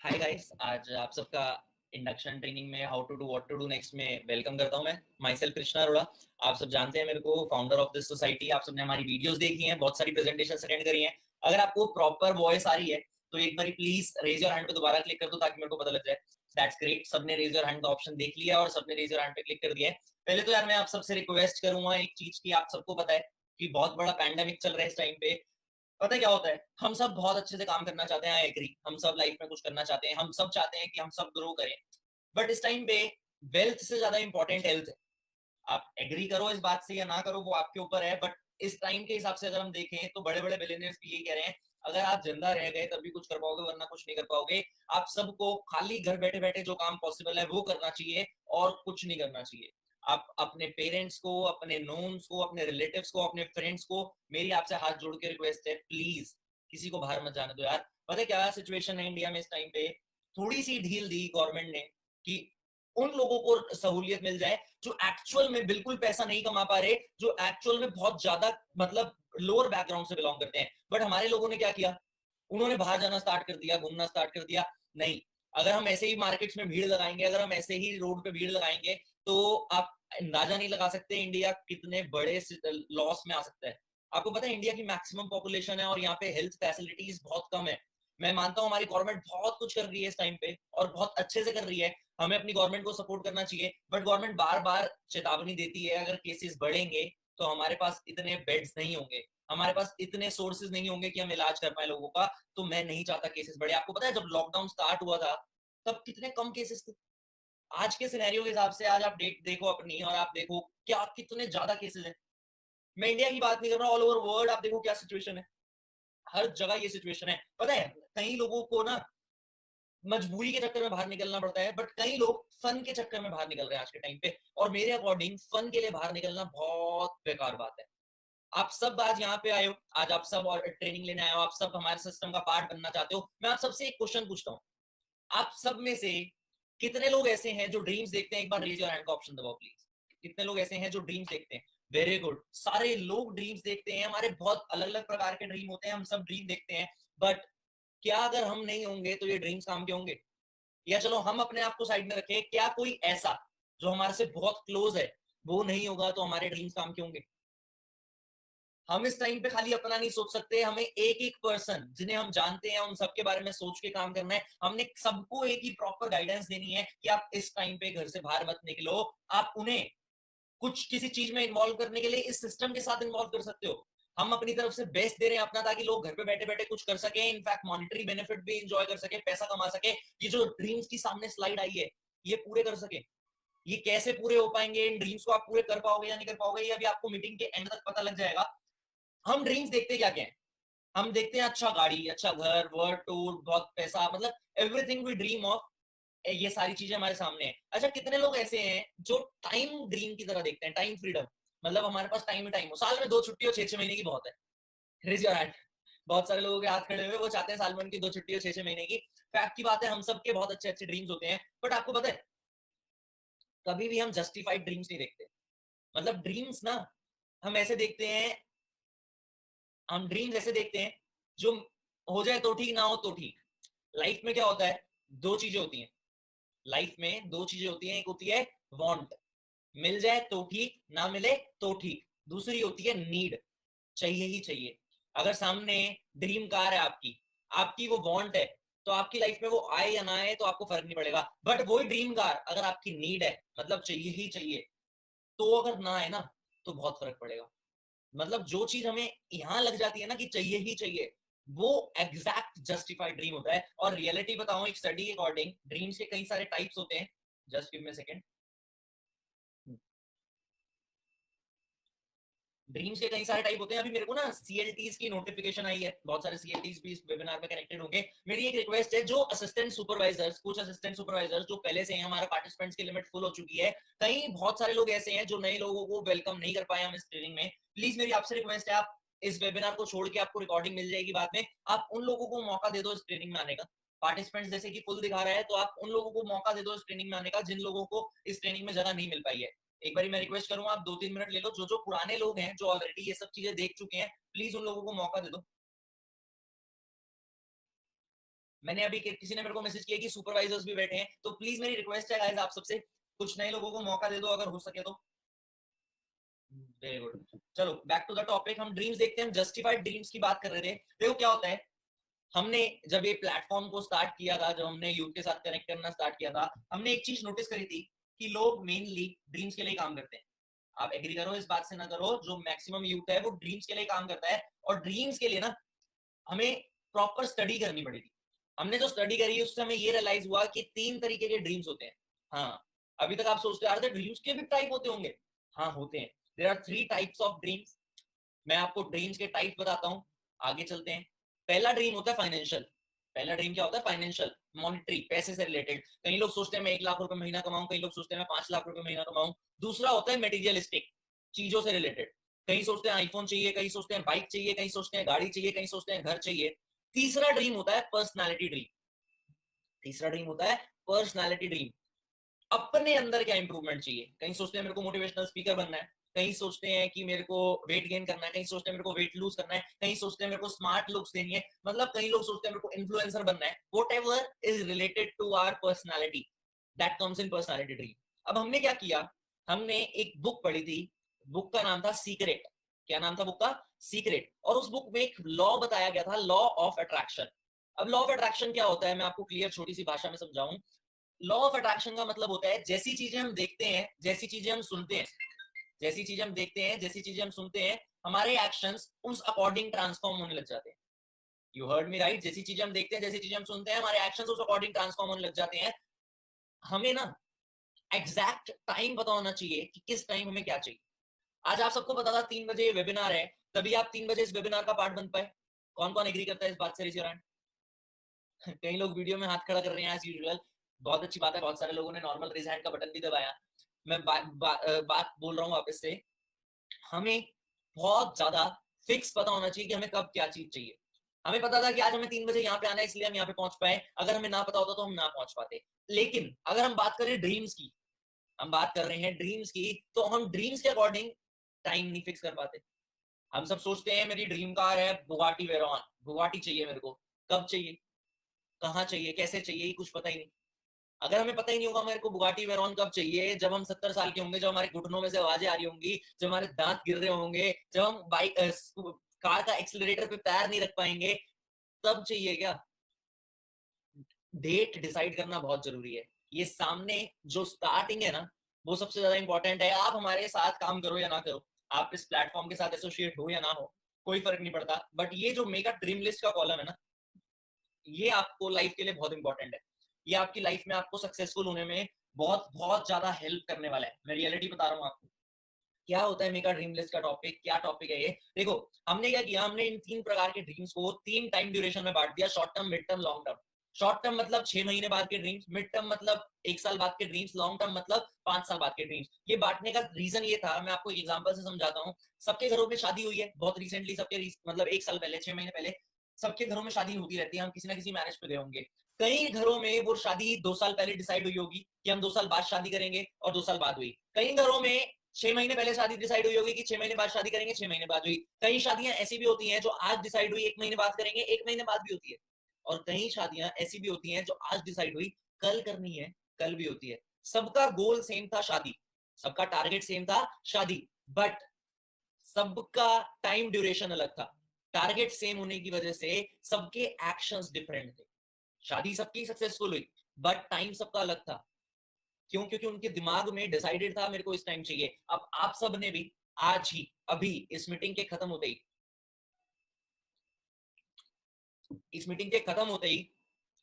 Hi guys, आज आप सबका इंडक्शन ट्रेनिंग में how to do what to do next में वेलकम करता हूं। मैं माई सेल्फ कृष्णा अरोड़ा। आप सब जानते हैं मेरे को, फाउंडर ऑफ दिस सोसाइटी। आप सबने हमारी वीडियोस देखी हैं, बहुत सारी प्रेजेंटेशन अटेंड करी हैं। अगर आपको प्रॉपर वॉइस आ रही है तो एक बार प्लीज रेज योर हैंड पे दोबारा क्लिक कर दो ताकि मेरे को पता लग जाए। दैट्स ग्रेट, सबने रेज योर हैंड का ऑप्शन देख लिया और सबने रेज योर हैंड पे क्लिक कर दिया है। पहले तो यार मैं आप सबसे रिक्वेस्ट करूंगा एक चीज की। आप सबको पता है कि बहुत बड़ा पैंडेमिक चल रहा है इस टाइम पे। पता है क्या होता है, हम सब बहुत अच्छे से काम करना चाहते हैं, आई एग्री। हम सब लाइफ में कुछ करना चाहते हैं, हम सब चाहते हैं कि हम सब ग्रो करें। बट इस टाइम पे वेल्थ से ज्यादा इंपॉर्टेंट हेल्थ है। आप एग्री करो इस बात से या ना करो, वो आपके ऊपर है। बट इस टाइम के हिसाब से अगर हम देखें तो बड़े बड़े बिलियनियर्स भी यही कह रहे हैं, अगर आप जिंदा रह गए तब भी कुछ कर पाओगे, वरना कुछ नहीं कर पाओगे। आप सबको खाली घर बैठे बैठे जो काम पॉसिबल है वो करना चाहिए और कुछ नहीं करना चाहिए। आप अपने पेरेंट्स को, अपने नोन्स को, अपने रिलेटिव्स को, अपने फ्रेंड्स को, मेरी आपसे हाथ जोड़ के रिक्वेस्ट है, प्लीज किसी को बाहर मत जाने दो यार। पता है क्या सिचुएशन है इंडिया में इस टाइम पे? थोड़ी सी ढील दी गवर्नमेंट ने कि उन लोगों को सहूलियत मिल जाए जो एक्चुअल में बिल्कुल पैसा नहीं कमा पा रहे, जो एक्चुअल में बहुत ज्यादा मतलब लोअर बैकग्राउंड से बिलोंग करते हैं। बट हमारे लोगों ने क्या किया, उन्होंने बाहर जाना स्टार्ट कर दिया, घूमना स्टार्ट कर दिया। नहीं, अगर हम ऐसे ही मार्केट्स में भीड़ लगाएंगे, अगर हम ऐसे ही रोड पे भीड़ लगाएंगे तो आप अंदाजा नहीं लगा सकते इंडिया कितने बड़े लॉस में आ सकता है। आपको पता है इंडिया की मैक्सिमम पॉपुलेशन है और यहाँ पे हेल्थ फैसिलिटीज बहुत कम है। मैं मानता हूँ हमारी गवर्नमेंट बहुत कुछ कर रही है इस टाइम पे और बहुत अच्छे से कर रही है। हमें अपनी गवर्नमेंट को सपोर्ट करना चाहिए। बट गवर्नमेंट बार बार चेतावनी देती है, अगर केसेस बढ़ेंगे तो हमारे पास इतने बेड्स नहीं होंगे, हमारे पास इतने सोर्सेज नहीं होंगे कि हम इलाज कर पाए लोगों का। तो मैं नहीं चाहता केसेस बढ़े। आपको पता है जब लॉकडाउन स्टार्ट हुआ था तब कितने कम केसेस थे। आज के सिनेरियो के हिसाब से आज आप डेट देखो अपनी और आप देखो क्या कितने ज्यादा केसेस हैं। मैं इंडिया की बात नहीं कर रहा, ऑल ओवर वर्ल्ड आप देखो क्या सिचुएशन है। हर जगह ये सिचुएशन है। पता है कई लोगों को ना मजबूरी के चक्कर में बाहर निकलना पड़ता है, बट कई लोग फन के चक्कर में बाहर निकल रहे हैं आज के टाइम पे। और मेरे अकॉर्डिंग फन के लिए बाहर निकलना बहुत बेकार बात है। आप सब आज यहाँ पे आए हो, आज आप सब और ट्रेनिंग लेने आए हो, आप सब हमारे सिस्टम का पार्ट बनना चाहते हो। मैं आप सबसे एक क्वेश्चन पूछता हूँ, आप सब में से कितने लोग ऐसे हैं जो ड्रीम्स देखते हैं? एक बार रेज योर हैंड का ऑप्शन दबाओ प्लीज। कितने लोग ऐसे हैं जो ड्रीम्स देखते हैं? वेरी गुड, सारे लोग ड्रीम्स देखते हैं। हमारे बहुत अलग अलग प्रकार के ड्रीम होते हैं, हम सब ड्रीम देखते हैं। बट क्या अगर हम नहीं होंगे तो ये ड्रीम्स काम के होंगे? या चलो हम अपने आप को साइड में रखें, क्या कोई ऐसा जो हमारे से बहुत क्लोज है वो नहीं होगा तो हमारे ड्रीम्स काम के होंगे? हम इस टाइम पे खाली अपना नहीं सोच सकते, हमें एक एक पर्सन जिन्हें हम जानते हैं उन सबके बारे में सोच के काम करना है। हमने सबको एक ही प्रॉपर गाइडेंस देनी है कि आप इस टाइम पे घर से बाहर मत निकलो। आप उन्हें कुछ किसी चीज में इन्वॉल्व करने के लिए इस सिस्टम के साथ इन्वॉल्व कर सकते हो। हम अपनी तरफ से बेस्ट दे रहे हैं अपना, ताकि लोग घर पे बैठे बैठे कुछ कर सके, इनफैक्ट मॉनिटरी बेनिफिट भी इंजॉय कर सके, पैसा कमा सके। ये जो ड्रीम्स की सामने स्लाइड आई है ये पूरे कर सके। ये कैसे पूरे हो पाएंगे, इन ड्रीम्स को आप पूरे कर पाओगे या नहीं कर पाओगे, ये अभी आपको मीटिंग के एंड तक पता लग जाएगा। हम ड्रीम्स देखते क्या क्या है? हम देखते हैं अच्छा गाड़ी, अच्छा घर, वर्ल्ड टूर, बहुत पैसा, मतलब एवरीथिंग वी ड्रीम ऑफ। ये सारी चीजें हमारे सामने है। अच्छा कितने लोग ऐसे हैं जो टाइम ड्रीम की तरह देखते हैं, टाइम फ्रीडम, मतलब हमारे पास टाइम ही टाइम हो, साल में 2 छुट्टी हो, 6 6 महीने की बहुत है। Raise your hand. बहुत सारे लोगों के हाथ खड़े हुए, वो चाहते हैं साल में उनकी 2 छुट्टी हो, 6 6 महीने की। फैक्ट की बात है, हम सबके बहुत अच्छे अच्छे ड्रीम्स होते हैं। बट आपको पता है कभी भी हम जस्टिफाइड ड्रीम्स नहीं देखते। मतलब ड्रीम्स ना हम ऐसे देखते हैं, हम ड्रीम्स ऐसे देखते हैं जो हो जाए तो ठीक, ना हो तो ठीक। लाइफ में क्या होता है, दो चीजें होती हैं। लाइफ में दो चीजें होती हैं, एक होती है वांट, मिल जाए तो ठीक, ना मिले तो ठीक। दूसरी होती है नीड, चाहिए ही चाहिए। अगर सामने ड्रीम कार है आपकी, आपकी वो वांट है, तो आपकी लाइफ में वो आए या ना आए तो आपको फर्क नहीं पड़ेगा। बट वही ड्रीम कार अगर आपकी नीड है, मतलब चाहिए ही चाहिए, तो अगर ना आए ना तो बहुत फर्क पड़ेगा। मतलब जो चीज हमें यहां लग जाती है ना कि चाहिए ही चाहिए, वो एग्जैक्ट जस्टिफाइड ड्रीम होता है। और रियलिटी बताऊं, एक स्टडी के अकॉर्डिंग ड्रीम्स के कई सारे टाइप्स होते हैं। Just give me a second. Dreams के कई सारे टाइप होते हैं। अभी मेरे को ना सीएलटीज की नोटिफिकेशन आई है, बहुत सारे सीएलटीज भी इस वेबिनार में कनेक्टेड होंगे। मेरी एक रिक्वेस्ट है, जो असिस्टेंट सुपरवाइजर्स, कुछ असिस्टेंट सुपरवाइजर्स जो पहले से हैं, हमारा पार्टिसिपेंट्स की लिमिट फुल हो चुकी है, कहीं बहुत सारे लोग ऐसे हैं जो नए लोगों को वेलकम नहीं कर पाए हम इस ट्रेनिंग में। प्लीज मेरी आपसे रिक्वेस्ट है, आप इस वेबिनार को छोड़ के, आपको रिकॉर्डिंग मिल जाएगी बाद में, आप उन लोगों को मौका दे दो इस ट्रेनिंग में आने का। पार्टिसिपेंट्स जैसे कि फुल दिखा रहा है, तो आप उन लोगों को मौका दे दो इस ट्रेनिंग में आने का जिन लोगों को इस ट्रेनिंग में जगह नहीं मिल पाई है। एक बार मैं रिक्वेस्ट करूंगा, आप 2 3 मिनट ले लो, जो पुराने लोग हैं जो ऑलरेडी ये सब चीजें देख चुके हैं, प्लीज उन लोगों को मौका दे दो। मैंने अभी किसी ने मेरे को मैसेज किया कि सुपरवाइजर्स भी बैठे हैं, तो प्लीज मेरी रिक्वेस्ट है गाइस आप सबसे, कुछ नए लोगों को मौका दे दो अगर हो सके तो। Very good. चलो बैक टू द टॉपिक, हम ड्रीम्स देखते हैं। हम जस्टिफाइड ड्रीम्स की बात कर रहे थे। देखो क्या होता है, हमने जब ये प्लेटफॉर्म को स्टार्ट किया था, जब हमने यूथ के साथ कनेक्ट करना स्टार्ट किया था, हमने एक चीज नोटिस करी थी कि लोग मेनली ड्रीम्स के लिए काम करते हैं। आप एग्री करो इस बात से ना करो, जो मैक्सिमम यूथ है वो ड्रीम्स के लिए काम करता है। और ड्रीम्स के लिए ना हमें प्रॉपर स्टडी करनी पड़ी थी। हमने जो स्टडी करी उससे हमें ये रियलाइज हुआ कि 3 तरीके के ड्रीम्स होते हैं। हाँ, अभी तक आप सोचते आ रहे थे ड्रीम्स के भी टाइप होते होंगे। हाँ होते हैं। There are 3 types of dreams. मैं आपको ड्रीम्स के टाइप बताता हूँ, आगे चलते हैं। पहला ड्रीम होता है फाइनेंशियल। पहला ड्रीम क्या होता है? फाइनेंशियल, मॉनिटरी, पैसे से रिलेटेड। कई लोग सोचते हैं मैं 1 लाख रुपए महीना कमाऊं, कई लोग सोचते हैं मैं 5 लाख रुपए महीना कमाऊं। दूसरा होता है मेटीरियलिस्टिक, चीजों से रिलेटेड। कहीं सोचते हैं आईफोन चाहिए, कहीं सोचते हैं बाइक चाहिए, कहीं सोचते हैं गाड़ी चाहिए, कहीं सोचते हैं घर चाहिए। तीसरा ड्रीम होता है पर्सनैलिटी ड्रीम। तीसरा ड्रीम होता है पर्सनैलिटी ड्रीम। अपने अंदर क्या इंप्रूवमेंट चाहिए। कहीं सोचते हैं मेरे को मोटिवेशनल स्पीकर बनना है, कहीं सोचते हैं कि मेरे को वेट गेन करना है, कहीं सोचते हैं मेरे को वेट लूज करना है, कहीं सोचते हैं मेरे को स्मार्ट लुक्स देनी है, मतलब कई लोग सोचते हैं मेरे को इन्फ्लुएंसर बनना है। Whatever is related to our personality, that comes in personality dream. अब हमने क्या किया, हमने एक बुक पढ़ी थी, बुक का नाम था सीक्रेट। क्या नाम था बुक का? सीक्रेट। और उस बुक में एक लॉ बताया गया था, लॉ ऑफ अट्रैक्शन। अब लॉ ऑफ अट्रैक्शन क्या होता है मैं आपको क्लियर छोटी सी भाषा में समझाऊं। लॉ ऑफ अट्रैक्शन का मतलब होता है जैसी चीजें हम देखते हैं, जैसी चीजें हम सुनते हैं, जैसी चीजें हम देखते हैं, जैसी चीजें हम सुनते हैं, हमारे एक्शंस उस अकॉर्डिंग ट्रांसफॉर्म होने लग जाते हैं। You heard me right. जैसी चीजें हम देखते हैं, जैसी चीजें हम सुनते हैं, हमारे एक्शंस उस अकॉर्डिंग ट्रांसफॉर्म होने लग जाते हैं। हमें ना एग्जैक्ट टाइम पता होना चाहिए कि किस टाइम हमें क्या चाहिए। आज आप सबको पता था 3 बजे वेबिनार है, तभी आप 3 बजे इस वेबिनार का पार्ट बन पाए। कौन कौन एग्री करता है इस बात से? कई लोग वीडियो में हाथ खड़ा कर रहे हैं एज यूजुअल। बहुत अच्छी बात है, बहुत सारे लोगों ने नॉर्मल रेज हैंड का बटन भी दबाया। मैं बात बोल रहा हूँ वापस से। हमें बहुत ज्यादा फिक्स पता होना चाहिए कि हमें कब क्या चीज चाहिए। हमें पता था कि आज हमें 3 बजे यहाँ पे आना है, इसलिए हम यहाँ पे पहुंच पाए। अगर हमें ना पता होता तो हम ना पहुंच पाते। लेकिन अगर हम बात करें ड्रीम्स की, हम बात कर रहे हैं ड्रीम्स की, तो हम ड्रीम्स के अकॉर्डिंग टाइम नहीं फिक्स कर पाते। हम सब सोचते हैं मेरी ड्रीम कार है बुगाटी वेरॉन, बुगाटी चाहिए मेरे को। कब चाहिए, कहाँ चाहिए, कैसे चाहिए, ये कुछ पता ही नहीं। अगर हमें पता ही नहीं होगा मेरे को बुगाटी वेरॉन कब चाहिए, जब हम 70 साल के होंगे, जब हमारे घुटनों में से आवाजें आ रही होंगी, जब हमारे दांत गिर रहे होंगे, जब हम बाइक कार का एक्सीलरेटर पे पैर नहीं रख पाएंगे, तब चाहिए क्या? डेट डिसाइड करना बहुत जरूरी है। ये सामने जो स्टार्टिंग है ना, वो सबसे ज्यादा इंपॉर्टेंट है। आप हमारे साथ काम करो या ना करो, आप इस प्लेटफॉर्म के साथ एसोसिएट हो या ना हो, कोई फर्क नहीं पड़ता। बट ये जो मेगा ड्रीम लिस्ट का कॉलम है ना, ये आपको लाइफ के लिए बहुत इंपॉर्टेंट है। ये आपकी लाइफ में आपको सक्सेसफुल होने में बहुत बहुत ज्यादा हेल्प करने वाला है। मैं रियलिटी बता रहा हूँ आपको। क्या होता है मेगा ड्रीम लिस्ट का टॉपिक, क्या टॉपिक है ये? देखो, हमने क्या किया, हमने इन 3 प्रकार के ड्रीम्स को 3 टाइम ड्यूरेशन में बांट दिया, short term, mid term, long term. Short term मतलब 6 महीने बाद के ड्रीम्स, मिड टर्म मतलब 1 साल बाद के ड्रीम्स, लॉन्ग टर्म मतलब 5 साल बाद के ड्रीम्स। ये बांटने का रीजन ये था, मैं आपको एक एग्जांपल से समझाता हूँ। सबके घरों में शादी हुई है बहुत रिसेंटली, सबके मतलब 1 साल पहले, 6 महीने पहले सबके घरों में शादी होती रहती है। हम किसी ना किसी मैरिज पे गए होंगे। कई घरों में वो शादी 2 साल पहले डिसाइड हुई होगी कि हम 2 साल बाद शादी करेंगे, और 2 साल बाद हुई। कई घरों में 6 महीने पहले शादी डिसाइड हुई होगी कि 6 महीने बाद शादी करेंगे, 6 महीने बाद हुई। कई शादियां ऐसी भी होती हैं जो आज डिसाइड हुई 1 महीने बाद करेंगे, 1 महीने बाद भी होती है। और कई शादियां ऐसी भी होती हैं जो आज डिसाइड हुई कल करनी है, कल भी होती है। सबका गोल सेम था, शादी। सबका टारगेट सेम था, शादी। बट सबका टाइम ड्यूरेशन अलग था। टारगेट सेम होने की वजह से सबके एक्शंस डिफरेंट थे। शादी सबकी सक्सेसफुल हुई, बट टाइम सबका अलग था। क्यों? क्योंकि उनके दिमाग में डिसाइडेड था मेरे को इस टाइम चाहिए। अब आप सब ने भी आज ही, अभी इस मीटिंग के खत्म होते ही, इस मीटिंग के खत्म होते ही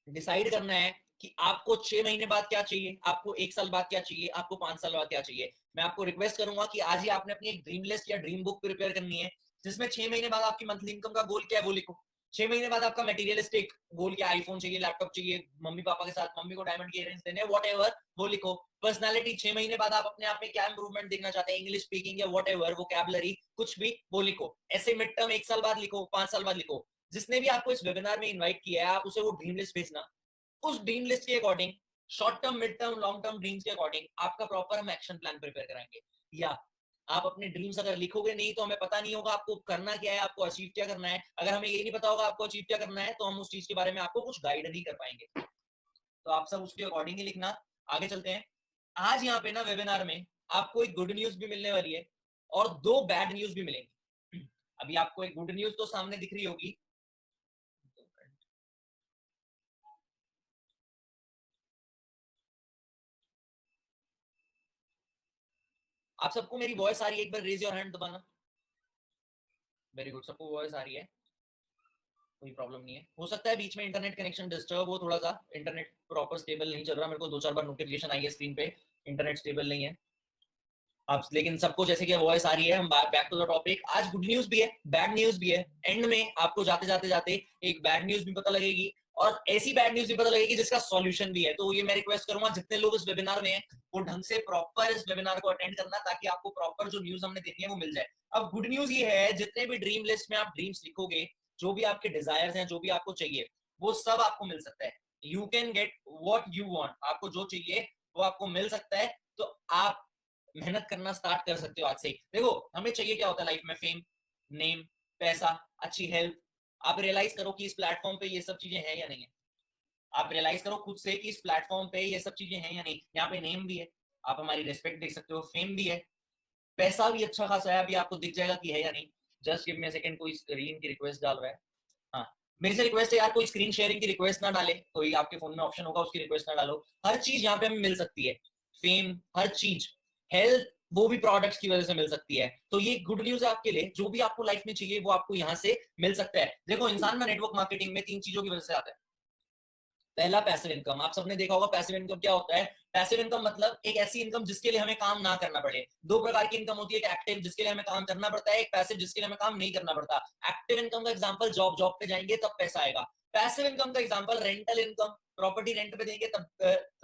डिसाइड करना है कि आपको 6 महीने बाद क्या चाहिए, आपको 1 साल बाद क्या चाहिए, आपको 5 साल बाद क्या चाहिए। मैं आपको रिक्वेस्ट करूंगा कि आज ही आपने अपनी एक ड्रीम लिस्ट या ड्रीम बुक प्रिपेयर करनी है, जिसमें 6 महीने बाद आपकी मंथली इनकम का गोल क्या है वो लिखो। 6 महीने बाद आपका मटेरियलिस्टिक गोल क्या, आईफोन चाहिए, लैपटॉप चाहिए, मम्मी पापा के साथ मम्मी को डायमंड के इयररिंग्स देने, वॉट एवर, वो लिखो। पर्सनैलिटी, 6 महीने बाद आप अपने आप में क्या इंप्रूवमेंट देखना चाहते हैं, इंग्लिश स्पीकिंग या वॉट एवर, वोकैबुलरी, कुछ भी, वो लिखो। ऐसे मिड टर्म 1 साल बाद लिखो, 5 साल बाद लिखो। जिसने भी आपको इस वेबिनार में इन्वाइट किया है, आप उसे वो ड्रीम लिस्ट भेजना। उस ड्रीम लिस्ट के according, short term, mid term, long term dreams के अकॉर्डिंग आपका प्रॉपर हम एक्शन प्लान प्रिपेयर कराएंगे। या आप अपने ड्रीम्स अगर लिखोगे नहीं तो हमें पता नहीं होगा आपको करना क्या है, आपको अचीव क्या करना है। अगर हमें ये नहीं पता होगा आपको अचीव क्या करना है तो हम उस चीज के बारे में आपको कुछ गाइड नहीं कर पाएंगे। तो आप सब उसके अकॉर्डिंग ही लिखना। आगे चलते हैं। आज यहाँ पे ना वेबिनार में आपको एक गुड न्यूज भी मिलने वाली है और दो बैड न्यूज भी मिलेंगी। अभी आपको एक गुड न्यूज तो सामने दिख रही होगी। आप सबको मेरी वॉइस आ रही है? एक बार रेज योर हैंड दबाना। वेरी गुड, सबको वॉइस आ रही है, कोई प्रॉब्लम नहीं है। हो सकता है बीच में इंटरनेट कनेक्शन डिस्टर्ब हो, थोड़ा सा इंटरनेट प्रॉपर स्टेबल नहीं चल रहा। मेरे को 2-4 बार नोटिफिकेशन आई है स्क्रीन पे इंटरनेट स्टेबल नहीं है। आप लेकिन सबको जैसे कि वॉइस आ रही है। हम बैक टू द टॉपिक। आज गुड न्यूज भी है, बैड न्यूज भी है। एंड में आपको जाते जाते जाते एक बैड न्यूज भी पता लगेगी और ऐसी बैड न्यूज भी पता लगेगी जिसका सॉल्यूशन भी है। तो ये मैं रिक्वेस्ट करूंगा जितने लोग इस वेबिनार में हैं वो ढंग से प्रॉपर इस वेबिनार को अटेंड करना, ताकि आपको प्रॉपर जो न्यूज हमने देनी है वो मिल जाए। अब गुड न्यूज ये है, जितने भी ड्रीम लिस्ट में आप ड्रीम्स लिखोगे, जो भी आपके डिजायर्स हैं, जो भी आपको चाहिए, वो सब आपको मिल सकता है। You can get what you want. आपको जो चाहिए वो आपको मिल सकता है। तो आप मेहनत करना स्टार्ट कर सकते हो आज से। देखो हमें चाहिए क्या होता है लाइफ में? फेम, नेम, पैसा, अच्छी हेल्थ। आप रियलाइज करो कि इस प्लेटफॉर्म पे ये सब चीजें हैं या नहीं है। आप रियलाइज करो खुद से कि इस प्लेटफॉर्म पे ये सब चीजें हैं या नहीं। यहाँ पे नेम भी है, आप हमारी रिस्पेक्ट देख सकते हो, फेम भी है, पैसा भी अच्छा खासा है। अभी आपको दिख जाएगा कि है या नहीं। Just give me a second. कोई स्क्रीन की रिक्वेस्ट डाल रहा है। हाँ, मेरे से रिक्वेस्ट है यार, कोई स्क्रीन शेयरिंग की रिक्वेस्ट ना डाले। कोई आपके फोन में ऑप्शन होगा उसकी रिक्वेस्ट ना डालो। हर चीज यहाँ पे हमें मिल सकती है, फेम, हर चीज, हेल्थ, वो भी प्रोडक्ट्स की वजह से मिल सकती है। तो ये गुड न्यूज है आपके लिए। जो भी आपको लाइफ में चाहिए वो आपको यहाँ से मिल सकता है। देखो इंसान ना नेटवर्क मार्केटिंग में 3 चीजों की वजह से आता है। पहला पैसिव इनकम। आप सबने देखा होगा पैसिव इनकम क्या होता है। पैसिव इनकम मतलब एक ऐसी इनकम जिसके लिए हमें काम ना करना पड़े। दो प्रकार की इनकम होती है, एक एक्टिव जिसके लिए हमें काम करना पड़ता है, एक पैसिव जिसके लिए हमें काम नहीं करना पड़ता। एक्टिव इनकम का एग्जांपल जॉब, जॉब पे जाएंगे तब पैसा आएगा। पैसिव इनकम का example rental income, property rent पे देंगे तब,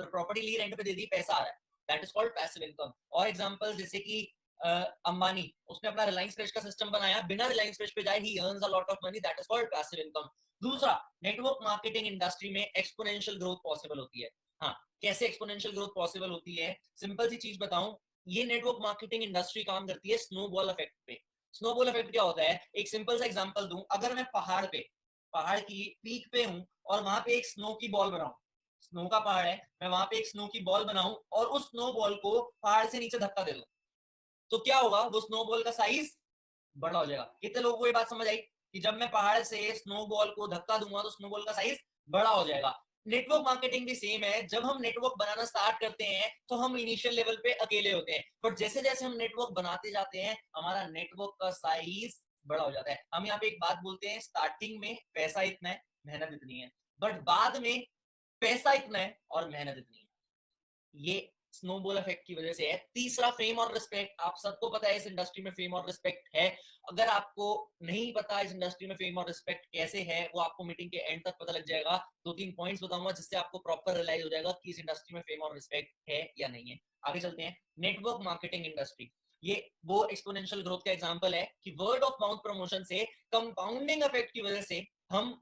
प्रॉपर्टी ली रेंट पे दे दी पैसा आ रहा है, that is called passive income. और एग्जांपल जैसे कि अंबानी, उसने अपना रिलायंस फ्रेश का सिस्टम बनाया, बिना रिलायंस फ्रेश पे जाए ही earns a lot of money, that is called passive income. दूसरा, नेटवर्क मार्केटिंग इंडस्ट्री में एक्सपोनेंशियल ग्रोथ पॉसिबल होती है। हाँ, कैसे एक्सपोनेंशियल ग्रोथ पॉसिबल होती है? सिंपल सी चीज बताऊं, ये नेटवर्क मार्केटिंग इंडस्ट्री काम करती है स्नोबॉल इफेक्ट पे। स्नोबॉल इफेक्ट क्या होता है? एक सिंपल सा एग्जांपल दूं, अगर मैं पहाड़ की पीक पे हूं और वहां पे एक स्नो की बॉल बनाऊं, स्नो का पहाड़ है, मैं वहां पे एक स्नो की बॉल बनाऊं और उस स्नो बॉल को पहाड़ से नीचे धक्का दे दूं, तो क्या होगा? वो स्नो बॉल का साइज बड़ा हो जाएगा। कितने लोगों को ये बात समझ आई कि जब मैं पहाड़ से स्नोबॉल को धक्का दूंगा तो स्नोबॉल का साइज बड़ा हो जाएगा? नेटवर्क मार्केटिंग भी सेम है। जब हम नेटवर्क बनाना स्टार्ट करते हैं तो हम इनिशियल लेवल पे अकेले होते हैं, बट जैसे जैसे हम नेटवर्क बनाते जाते हैं हमारा नेटवर्क का साइज बड़ा हो जाता है। हम यहाँ पे एक बात बोलते हैं, स्टार्टिंग में पैसा इतना है, मेहनत इतनी है, बट बाद में पैसा इतना है और मेहनत इतनी है। ये स्नोबॉल इफेक्ट की वजह से है। तीसरा, फेम और रिस्पेक्ट। आप सबको पता है इस इंडस्ट्री में फेम और रिस्पेक्ट है। अगर आपको नहीं पता इस इंडस्ट्री में फेम और रिस्पेक्ट कैसे है, वो आपको मीटिंग के एंड तक पता लग जाएगा। 2-3 पॉइंट्स बताऊंगा जिससे आपको प्रॉपर रियलाइज हो जाएगा कि इस इंडस्ट्री में फेम और रिस्पेक्ट है या नहीं है। आगे चलते हैं। नेटवर्क मार्केटिंग इंडस्ट्री, ये वो एक्सपोनेंशियल ग्रोथ का एग्जांपल है कि वर्ड ऑफ माउथ प्रमोशन से, कंपाउंडिंग इफेक्ट की वजह से हम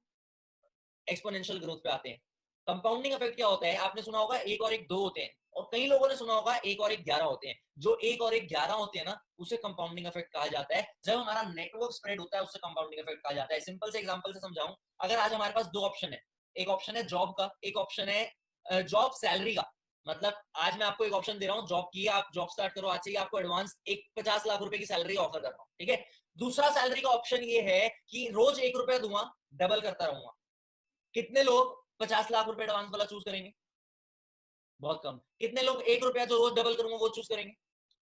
एक्सपोनेंशियल ग्रोथ पे आते हैं। कंपाउंडिंग इफेक्ट क्या होता है? आपने सुना होगा 1 और 1 2 होते हैं, और कई लोगों ने सुना होगा 1 और 1 11 होते हैं। जो 1 और 1 11 होते हैं ना, उसे कंपाउंडिंग इफेक्ट कहा जाता है। जब हमारा नेटवर्क स्प्रेड होता है उसे कंपाउंडिंग इफेक्ट कहा जाता है। सिंपल से एग्जांपल से समझाऊं, अगर आज हमारे पास 2 ऑप्शन है, एक ऑप्शन है जॉब का, एक ऑप्शन है जॉब सैलरी का। मतलब आज मैं आपको एक ऑप्शन दे रहा हूँ जॉब की, आप जॉब स्टार्ट करो, आज से ही आपको एडवांस एक 50 लाख रुपए की सैलरी ऑफर कर रहा हूँ, ठीक है। दूसरा सैलरी का ऑप्शन ये है कि रोज 1 रुपया दूंगा, डबल करता रहूंगा। कितने लोग 50 लाख रुपए एडवांस वाला चूज करेंगे? बहुत कम। कितने लोग 1 रुपया जो रोज डबल करूंगा वो चूज करेंगे?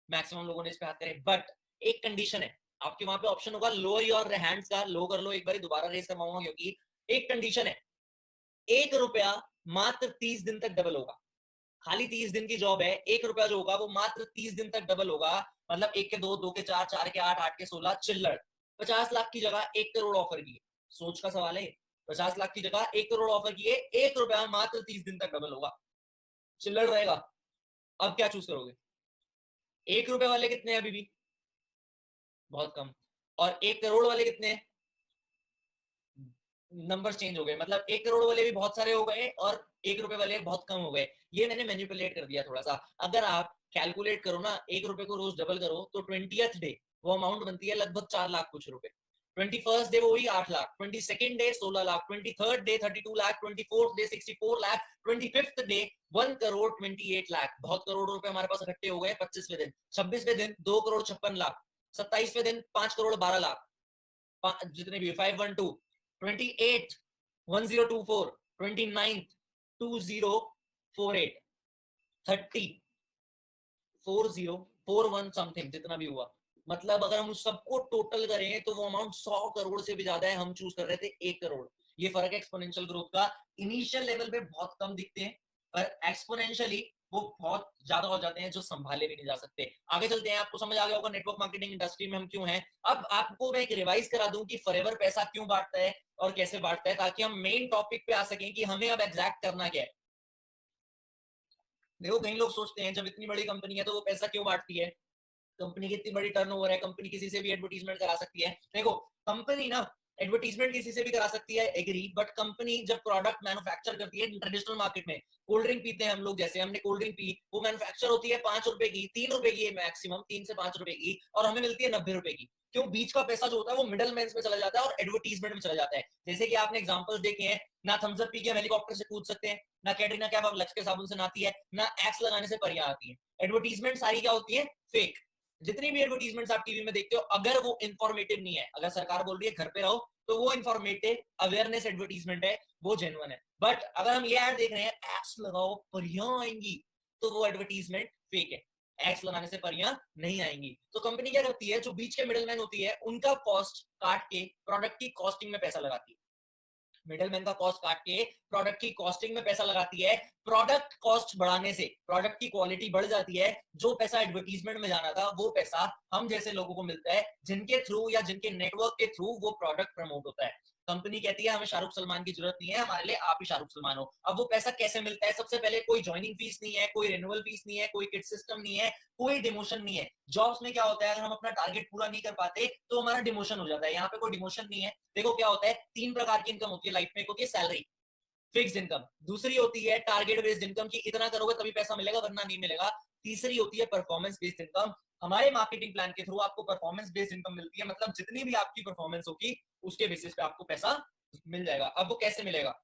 मैक्सिमम लोगों ने इस पे हाथ करे। बट एक कंडीशन है, आपके वहां पे ऑप्शन होगा लोअर योर हैंड्स का, लो कर लो, एक बार दोबारा रेस करवाऊंगा क्योंकि एक कंडीशन है, 1 रुपया मात्र 30 दिन तक डबल होगा। खाली 30 दिन की जॉब है, 1 रुपया जो होगा वो मात्र 30 दिन तक डबल होगा। मतलब 1 के 2, 2 के 4, 4 के 8, 8 के 16, चिल्लर 50 लाख की जगह 1 करोड़ ऑफर की। सोच का सवाल है। 50 लाख की जगह 1 करोड़ ऑफर किए, 1 रुपया मात्र 30 दिन तक डबल होगा, चिल्लर रहेगा। अब क्या चूज करोगे? 1 रुपए वाले कितने हैं अभी भी? बहुत कम। और 1 करोड़ वाले कितने हैं? नंबर चेंज हो गए। मतलब 1 करोड़ वाले भी बहुत सारे हो गए और 1 रुपए वाले बहुत कम हो गए। ये मैंने मैनिपुलेट कर दिया थोड़ा सा। अगर आप कैलकुलेट करो ना, 1 रुपए को रोज डबल करो तो 20th डे वो अमाउंट बनती है लगभग 4 लाख कुछ रुपए। 21st डे वो हुई 8 lakh, 22nd day 16 lakh, 23rd day 32 lakh, 24th day 64 lakh, 25th day 1 crore 28 lakh. बहुत करोड़ रुपए हमारे पास इकट्ठे हो गए 25वें दिन। 26वें दिन 2 करोड़ 56 लाख, 27वें दिन 5 करोड़ 12 लाख, जितने भी 512, 28 1024, 29 2048, 30 4041 समथिंग, जितना भी हुआ। मतलब अगर हम उस सबको टोटल करें तो वो अमाउंट 100 करोड़ से भी ज्यादा है। हम चूज कर रहे थे 1 करोड़। ये फर्क है एक्सपोनेंशियल ग्रोथ का। इनिशियल लेवल पे बहुत कम दिखते हैं पर एक्सपोनेंशियली वो बहुत ज्यादा हो जाते हैं जो संभाले भी नहीं जा सकते। आगे चलते हैं, आपको समझ आ गया होगा नेटवर्क मार्केटिंग इंडस्ट्री में हम क्यों हैं। अब आपको मैं एक रिवाइज करा दूं कि फॉरएवर पैसा क्यों बांटता है और कैसे बांटता है, ताकि हम मेन टॉपिक पे आ सकें कि हमें अब एग्जैक्ट करना क्या है। देखो कई लोग सोचते हैं जब इतनी बड़ी कंपनी है तो वो पैसा क्यों बांटती है, कंपनी की इतनी बड़ी टर्नओवर है, कंपनी किसी से भी एडवर्टीजमेंट करा सकती है। देखो कंपनी ना एडवर्टीजमेंट किसी से भी करा सकती है, एग्री, बट कंपनी जब प्रोडक्ट मैन्युफैक्चर करती है ट्रेडिशनल मार्केट में, कोल्ड ड्रिंक पीते हैं हम लोग, जैसे हमने कोल्ड ड्रिंक पी, वो मैन्युफैक्चर होती है 5 रुपए की, 3 रुपए की मैक्सिमम, 3 से 5 रुपए की, और हमें मिलती है 90 रुपए की। क्यों? बीच का पैसा जो होता है वो मिडल मैन में चला जाता है और एडवर्टीजमेंट में चला जाता है। जैसे कि आपने एग्जांपल्स देखे हैं, ना थम्स अप पी के हम हेलीकॉप्टर से कूद सकते हैं, ना कैटरीना कैफ अब लक्ष्य के साबुन से नहाती है, ना एक्स लगाने से परियां आती है। एडवर्टीजमेंट सारी क्या होती है? फेक। जितनी भी एडवर्टीजमेंट्स आप टीवी में देखते हो, अगर वो इंफॉर्मेटिव नहीं है, अगर सरकार बोल रही है घर पे रहो, तो वो इंफॉर्मेटिव अवेयरनेस एडवर्टीजमेंट है, वो जेन्युइन है। बट अगर हम ये ऐड देख रहे हैं एड्स लगाओ परियां आएंगी, तो वो एडवर्टीजमेंट फेक है। एड्स लगाने से परियां नहीं आएंगी। तो कंपनी क्या करती है, जो बीच के मिडलमैन होती है उनका कॉस्ट काट के प्रोडक्ट की कॉस्टिंग में पैसा लगाती है। मिडलमैन का कॉस्ट काट के प्रोडक्ट की कॉस्टिंग में पैसा लगाती है। प्रोडक्ट कॉस्ट बढ़ाने से प्रोडक्ट की क्वालिटी बढ़ जाती है। जो पैसा एडवर्टीजमेंट में जाना था वो पैसा हम जैसे लोगों को मिलता है, जिनके थ्रू या जिनके नेटवर्क के थ्रू वो प्रोडक्ट प्रमोट होता है। कंपनी कहती है हमें शाहरुख सलमान की जरूरत नहीं है, हमारे लिए आप ही शाहरुख सलमान हो। अब वो पैसा कैसे मिलता है? सबसे पहले कोई ज्वाइनिंग फीस नहीं है, कोई रिन्यूअल फीस नहीं है, कोई किट सिस्टम नहीं है, कोई डिमोशन नहीं है। जॉब्स में क्या होता है, अगर हम अपना टारगेट पूरा नहीं कर पाते तो हमारा डिमोशन हो जाता है। यहाँ पे कोई डिमोशन नहीं है। देखो क्या होता है, 3 प्रकार की इनकम होती है लाइफ में। एक होती है सैलरी, फिक्स्ड इनकम। दूसरी होती है टारगेट बेस्ड इनकम की इतना करोगे तभी पैसा मिलेगा वरना नहीं मिलेगा। तीसरी होती है परफॉर्मेंस बेस्ड इनकम। हमारे मार्केटिंग प्लान के थ्रू आपको परफॉर्मेंस बेस्ड इनकम मिलती है, मतलब जितनी भी आपकी परफॉर्मेंस होगी उसके बेसिस पे आपको पैसा मिल जाएगा। अब वो कैसे मिलेगा?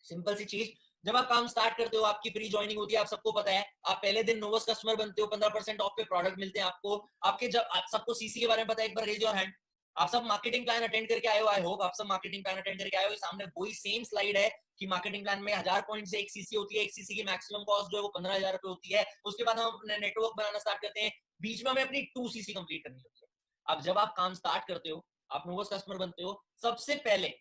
सिंपल सी चीज, जब आप काम स्टार्ट करते हो आपकी फ्री ज्वाइनिंग होती है, आप सबको पता है। आप पहले दिन नोवस कस्टमर बनते हो, 15% ऑफ पे प्रोडक्ट मिलते हैं आपको। आपके जब आप सबको सीसी के बारे में पता है, एक बार रेज योर हैंड। आप सब मार्केटिंग प्लान अटेंड करके आए हो, आई होप आप सब मार्केटिंग प्लान अटेंड करके आए हो। सामने वही सेम स्लाइड है कि मार्केटिंग प्लान में 1000 पॉइंट से एक सीसी होती है। एक सीसी की मैक्सिमम कॉस्ट जो है वो 15,000 रुपए होती है। उसके बाद हम अपने नेटवर्क बनाना स्टार्ट करते हैं, बीच में हमें अपनी 2 सीसी कंप्लीट करनी होती है। अब जब आप काम स्टार्ट करते हो, आप नोवस कस्टमर बनते हो, सबसे पहले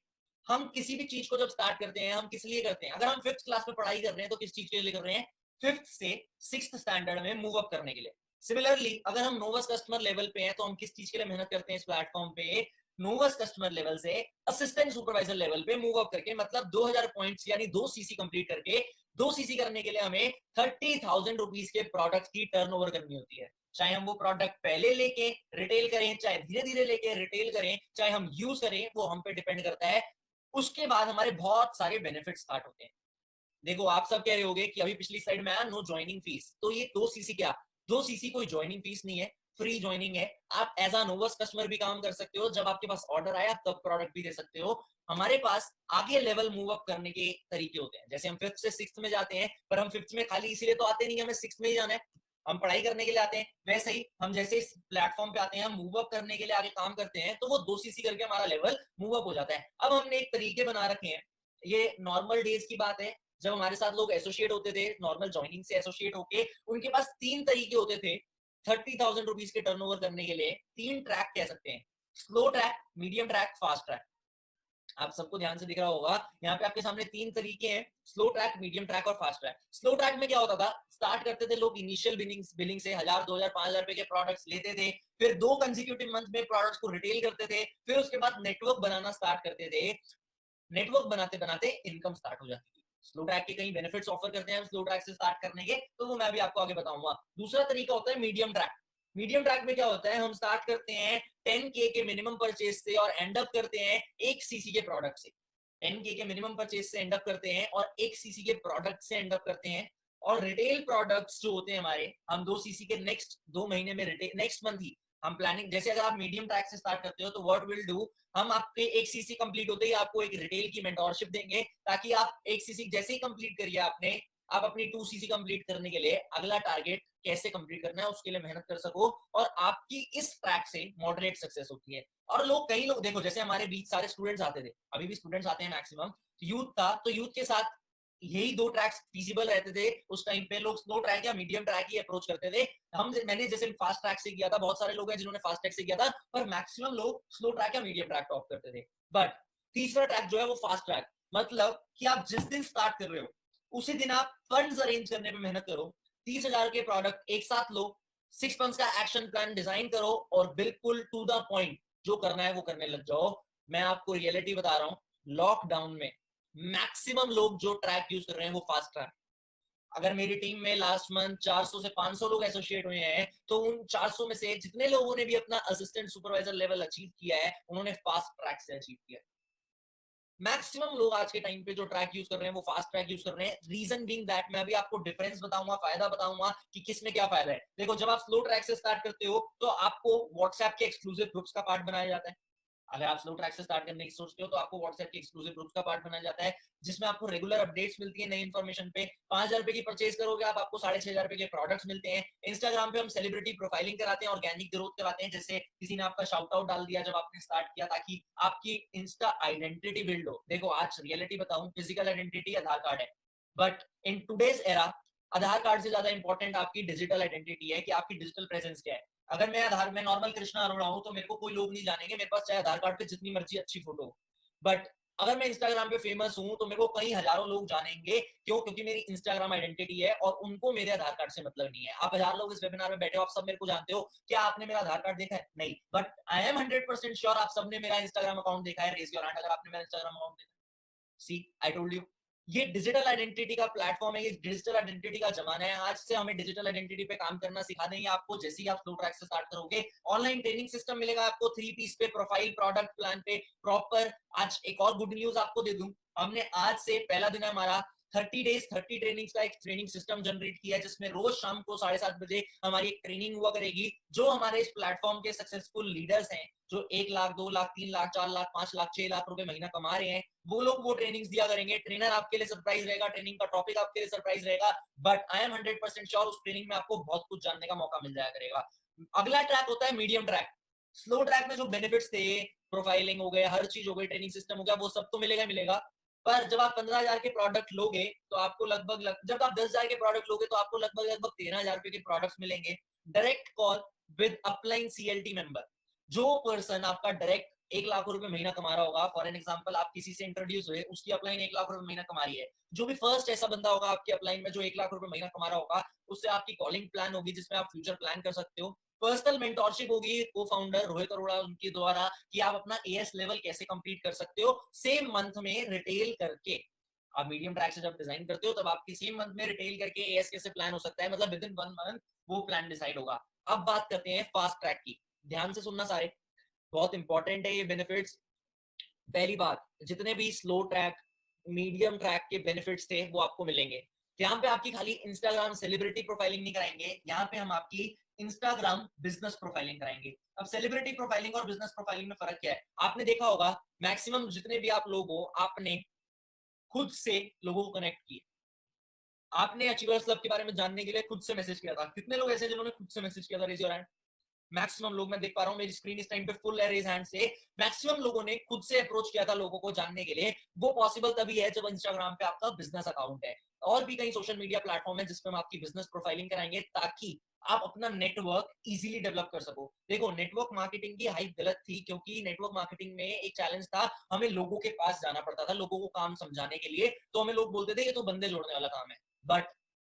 हम किसी भी चीज को जब स्टार्ट करते हैं हम किस लिए करते हैं? अगर हम 5th क्लास में पढ़ाई कर रहे हैं तो किस चीज के लिए कर रहे हैं? 5th से 6th स्टैंडर्ड में मूव अप करने के लिए। सिमिलरली अगर हम नोवस कस्टमर लेवल पे हैं तो हम किस चीज के लिए मेहनत करते हैं इस प्लेटफॉर्म पे? नोवस कस्टमर लेवल से असिस्टेंट सुपरवाइजर लेवल पे मूव अप करके, मतलब 2000 पॉइंट्स यानी 2 सीसी कंप्लीट करके। 2 सीसी करने के लिए हमें 30,000 रुपीज के प्रोडक्ट की टर्नओवर करनी होती है। चाहे हम वो प्रोडक्ट पहले लेके रिटेल करें, चाहे धीरे धीरे लेके रिटेल करें, चाहे हम यूज करें, वो हम पे डिपेंड करता है। उसके बाद हमारे बहुत सारे बेनिफिट स्टार्ट होते हैं। देखो आप सब कह रहे होगे कि अभी पिछली स्लाइड में आया नो ज्वाइनिंग फीस, तो ये 2 सीसी क्या? 2 सीसी कोई ज्वाइनिंग फीस नहीं है, फ्री ज्वाइनिंग है। आप एज अ नोवस कस्टमर भी काम कर सकते हो, जब आपके पास ऑर्डर आया तब प्रोडक्ट भी दे सकते हो। हमारे पास आगे लेवल मूव अप करने के तरीके होते हैं। जैसे हम 5th से 6th में जाते हैं, पर हम 5th में खाली इसीलिए तो आते नहीं, हमें 6th में ही जाना है, हम पढ़ाई करने के लिए आते हैं। वैसे ही हम जैसे इस प्लेटफॉर्म पे आते हैं, हम मूव अप करने के लिए आगे काम करते हैं, तो वो 2 सीसी करके हमारा लेवल मूव अप हो जाता है। अब हमने एक तरीके बना रखे हैं, ये नॉर्मल डेज की बात है, जब हमारे साथ लोग एसोसिएट होते थे, नॉर्मल ज्वाइनिंग से एसोसिएट होके, उनके पास 3 तरीके होते थे 30,000 रुपीज के टर्नओवर करने के लिए। 3 ट्रैक कह सकते हैं, slow track, medium track, fast track. आप सबको ध्यान से दिख रहा होगा, यहाँ पे आपके सामने 3 तरीके हैं, स्लो ट्रैक, मीडियम ट्रैक और फास्ट ट्रैक। स्लो ट्रैक में क्या होता था, स्टार्ट करते थे लोग इनिशियल बिलिंग से 1000, 2000, 5000 रुपए के प्रोडक्ट्स लेते थे, फिर 2 कंसेक्यूटिव मंथ में प्रोडक्ट्स को रिटेल करते थे, फिर उसके बाद नेटवर्क बनाना स्टार्ट करते थे। नेटवर्क बनाते बनाते इनकम स्टार्ट हो जाती थी। स्लो ट्रैक के कई बेनिफिट्स ऑफर करते हैं स्लो ट्रैक से स्टार्ट करने के, तो वो मैं भी आपको आगे बताऊंगा। दूसरा तरीका होता है मीडियम ट्रैक। मीडियम ट्रैक में क्या होता है, हम स्टार्ट करते हैं 10K के मिनिमम परचेज से और एंड अप करते हैं 1 सीसी के प्रोडक्ट से। 10K के मिनिमम परचेज से एंड अप करते हैं और 1 सीसी के प्रोडक्ट से एंड अप करते हैं। और रिटेल प्रोडक्ट्स जो होते हैं हमारे, हम 2 सीसी के नेक्स्ट 2 महीने में रिटेल, नेक्स्ट मंथ ही हम प्लानिंग, जैसे अगर आप मीडियम ट्रैक से स्टार्ट करते हो तो व्हाट विल डू, हम आपके 1 सीसी कंप्लीट होते ही आपको एक रिटेल की मेंटोरशिप देंगे, ताकि आप 1 सीसी जैसे ही कंप्लीट करिए आपने, आप अपनी 2 सीसी कंप्लीट करने के लिए अगला टारगेट कैसे कंप्लीट करना है उसके लिए मेहनत कर सको, और आपकी इस ट्रैक से मॉडरेट सक्सेस होती है। और लोग, कई लोग देखो, जैसे हमारे बीच सारे स्टूडेंट्स आते थे, अभी भी स्टूडेंट्स आते हैं मैक्सिमम, यूथ था तो यूथ के साथ यही 2 ट्रैक्स फीजिबल रहते थे उस टाइम पे, लोग स्लो ट्रैक या मीडियम ट्रैक ही अप्रोच करते थे। मैंने जैसे फास्ट ट्रैक से किया था, बहुत सारे लोग हैं जिन्होंने फास्ट ट्रैक से किया था, पर मैक्सिमम लोग स्लो ट्रैक या मीडियम ट्रैक टॉप करते थे। बट तीसरा ट्रैक जो है वो फास्ट ट्रैक, मतलब कि आप जिस दिन स्टार्ट कर रहे हो उसी दिन आप फंड्स अरेंज करने पे मेहनत करो, 30,000 के प्रोडक्ट एक साथ लो, 6 मंथ्स का एक्शन प्लान डिजाइन करो, और बिल्कुल टू द पॉइंट जो करना है वो करने लग जाओ। मैं आपको रियलिटी बता रहा हूँ, लॉकडाउन में मैक्सिमम लोग जो ट्रैक यूज कर रहे हैं वो फास्ट ट्रैक। अगर मेरी टीम में लास्ट मंथ 400 से 500 लोग एसोसिएट हुए हैं, तो उन 400 में से जितने लोगों ने भी अपना असिस्टेंट सुपरवाइजर लेवल अचीव किया है, उन्होंने फास्ट ट्रैक से अचीव किया है। मैक्सिमम लोग आज के टाइम पे जो ट्रैक यूज कर रहे हैं वो फास्ट ट्रैक यूज कर रहे हैं। रीजन बीइंग दैट, मैं अभी आपको डिफरेंस बताऊंगा, फायदा बताऊंगा कि किसमें क्या फायदा है। देखो, जब आप स्लो ट्रैक से स्टार्ट करते हो तो आपको व्हाट्सएप के एक्सक्लूसिव ग्रुप्स का पार्ट बनाया जाता है। अगर आप स्लो ट्रैक से स्टार्ट करने की सोचते हो तो आपको व्हाट्सएप के एक्सक्लूसिव ग्रुप्स का पार्ट बनाया जाता है, जिसमें आपको रेगुलर अपडेट्स मिलती है नई इन्फॉर्मेशन पे। 5,000 रुपए की परचेज करोगे आप, आपको 6,500 रुपए के प्रोडक्ट्स मिलते हैं। इंस्टाग्राम पे हम सेलिब्रिटी प्रोफाइलिंग कराते हैं, ऑर्गेनिक ग्रोथ कराते हैं, जैसे किसी ने आपका शाउट आउट डाल दिया जब आपने स्टार्ट किया, ताकि आपकी इंस्टा आइडेंटिटी बिल्ड हो। देखो, आज रियलिटी बताऊं, फिजिकल आइडेंटिटी आधार कार्ड है, but in today's era Aadhaar card से ज्यादा इंपॉर्टेंट आपकी डिजिटल आइडेंटिटी है, कि आपकी डिजिटल प्रेजेंस क्या है। अगर मैं नॉर्मल कृष्णा अरोड़ा हूं तो मेरे को कोई लोग नहीं जानेंगे, मेरे पास चाहे आधार कार्ड पे जितनी मर्जी अच्छी फोटो हो। बट अगर मैं इंस्टाग्राम पे फेमस हूं तो मेरे को कई हजारों लोग जानेंगे। क्यों? क्योंकि मेरी इंस्टाग्राम आइडेंटिटी है, और उनको मेरे आधार कार्ड से मतलब नहीं है। आप 1000 लोग इस वेबिनार में बैठे हो, आप सब मेरे को जानते हो, क्या आपने मेरा आधार कार्ड देखा है? नहीं, बट आई एम 100% श्योर आप सबने मेरा इंस्टाग्राम अकाउंट देखा है। रेज योर हैंड अगर आपने मेरा इंस्टाग्राम अकाउंट देखा। सी, आई टोल्ड यू, ये डिजिटल आइडेंटिटी का प्लेटफॉर्म है, ये डिजिटल आइडेंटिटी का जमाना है। आज से हमें डिजिटल आइडेंटिटी पे काम करना सिखा देंगे आपको। जैसे ही आप स्लो ट्रैक से स्टार्ट करोगे, ऑनलाइन ट्रेनिंग सिस्टम मिलेगा आपको, 3 पीस पे, प्रोफाइल, प्रोडक्ट प्लान पे, प्रॉपर। आज एक और गुड न्यूज आपको दे दूं, हमने आज से पहला दिन है हमारा 30 डेज 30 ट्रेनिंग्स का एक ट्रेनिंग सिस्टम जनरेट किया है, जिसमें रोज शाम को 7:30 बजे हमारी एक ट्रेनिंग हुआ करेगी। जो हमारे इस प्लेटफॉर्म के सक्सेसफुल लीडर्स हैं, जो 1 लाख, 2 लाख, 3 लाख, 4 लाख, 5 लाख, 6 लाख रुपए महीना कमा रहे हैं, वो लोग वो ट्रेनिंग्स दिया करेंगे। ट्रेनर आपके लिए सरप्राइज रहेगा, ट्रेनिंग का टॉपिक आपके लिए सरप्राइज रहेगा, बट आई एम 100% श्योर उस ट्रेनिंग में आपको बहुत कुछ जानने का मौका मिल जाया करेगा। अगला ट्रैक होता है मीडियम ट्रैक। स्लो ट्रैक में जो बेनिफिट्स थे, प्रोफाइलिंग हो गए, हर चीज हो गई, ट्रेनिंग सिस्टम हो गया, वो सब तो मिलेगा मिलेगा। पर जब आप 15,000 के प्रोडक्ट लोगे तो आपको जब आप 10,000 के प्रोडक्ट लोगे तो आपको लगभग लगभग 13,000 रुपए के प्रोडक्ट्स मिलेंगे। Direct call with upline CLT member. जो पर्सन आपका डायरेक्ट 1 लाख रुपए महीना कमा रहा होगा, फॉर एन एग्जांपल आप किसी से इंट्रोड्यूस हुए, उसकी अपलाइन 1 लाख रुपए महीना कमा रही है, जो भी फर्स्ट ऐसा बंदा होगा आपकी अपलाइन में जो 1 लाख रुपए महीना कमा रहा होगा, उससे आपकी कॉलिंग प्लान होगी, जिसमें आप फ्यूचर प्लान कर सकते हो। पर्सनल मेंटोरशिप होगी को फाउंडर रोहित अरोड़ा उनके द्वारा, कि आप अपना एएस लेवल कैसे कंप्लीट कर सकते हो सेम मंथ में रिटेल करके। आप मीडियम ट्रैक से जब डिजाइन करते हो तब आपकी सेम मंथ में रिटेल करके एएस कैसे प्लान हो सकता है, मतलब विद इन 1 मंथ वो प्लान डिसाइड होगा। अब बात करते हैं फास्ट ट्रैक की, ध्यान से सुनना सारे, बहुत इंपॉर्टेंट है ये बेनिफिट्स। पहली बात, जितने भी स्लो ट्रैक, मीडियम ट्रैक के बेनिफिट्स थे वो आपको मिलेंगे। यहाँ पे आपकी खाली इंस्टाग्राम सेलिब्रिटी प्रोफाइलिंग नहीं कराएंगे, यहाँ पे हम आपकी इंस्टाग्राम बिजनेस प्रोफाइलिंग कराएंगे। अब सेलिब्रिटी प्रोफाइलिंग और बिजनेस प्रोफाइलिंग में फर्क क्या है? आपने देखा होगा मैक्सिमम जितने भी आप लोग हो, आपने खुद से लोगों को कनेक्ट किया, आपने अचीवर्स क्लब के बारे में जानने के लिए खुद से मैसेज किया था। कितने लोग ऐसे जिन्होंने खुद से मैसेज किया था? Raise your hand. मैक्सिमम लोग, मैं देख पा रहा हूं मेरी स्क्रीन इस टाइम पे फुल है रेज हैंड से। मैक्सिमम लोगों ने खुद से अप्रोच किया था लोगों को जानने के लिए। वो पॉसिबल तभी है जब इंस्टाग्राम पे आपका बिजनेस अकाउंट है। और भी कई सोशल मीडिया प्लेटफॉर्म है जिसपे हम आपकी बिजनेस प्रोफाइलिंग कराएंगे, ताकि आप अपना नेटवर्क इजीली डेवलप कर सको। देखो, नेटवर्क मार्केटिंग की हाइप गलत थी, क्योंकि नेटवर्क मार्केटिंग में एक चैलेंज था, हमें लोगों के पास जाना पड़ता था लोगों को काम समझाने के लिए। तो हमें लोग बोलते थे ये तो बंदे जोड़ने वाला काम है। बट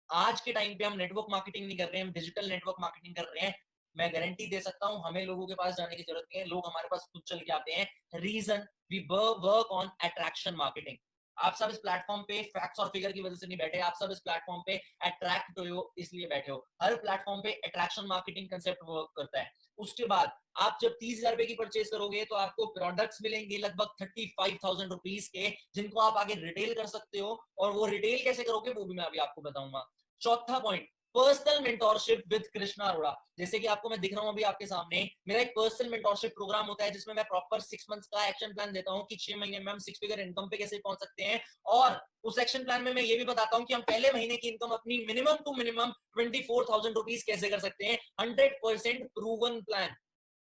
आज के टाइम पे हम नेटवर्क मार्केटिंग नहीं कर रहे हैं, हम डिजिटल नेटवर्क मार्केटिंग कर रहे हैं। मैं गारंटी दे सकता हूं, हमें लोगों के पास जाने की जरूरत नहीं है, लोग हमारे पास खुद चल के आते हैं। Reason, we work on attraction marketing. आप सब इस प्लेटफॉर्म पे फैक्ट्स और फिगर की वजह से नहीं बैठे, आप सब इस प्लेटफॉर्म पे अट्रैक्ट हो इसलिए बैठे हो। हर प्लेटफॉर्म पे अट्रैक्शन मार्केटिंग कंसेप्ट वर्क करता है। उसके बाद आप जब 30,000 रुपए की परचेज करोगे तो आपको प्रोडक्ट्स मिलेंगे लगभग 35,000 रुपीज के, जिनको आप आगे रिटेल कर सकते हो। और वो रिटेल कैसे करोगे वो भी मैं अभी आपको बताऊंगा। चौथा point, personal mentorship with Krishna Arora. जैसे कि आपको मैं दिख रहा हूं अभी आपके सामने, मेरा एक पर्सनल मेंटोरशिप प्रोग्राम होता है जिसमें मैं प्रॉपर 6 मंथ्स का एक्शन प्लान देता हूं कि 6 महीने में हम 6 फिगर इनकम पे कैसे पहुंच सकते हैं। और उस एक्शन प्लान में मैं ये भी बताता हूं कि हम पहले महीने की इनकम अपनी मिनिमम टू मिनिमम 24,000 रुपीज कैसे कर सकते हैं। 100% प्रूवन प्लान।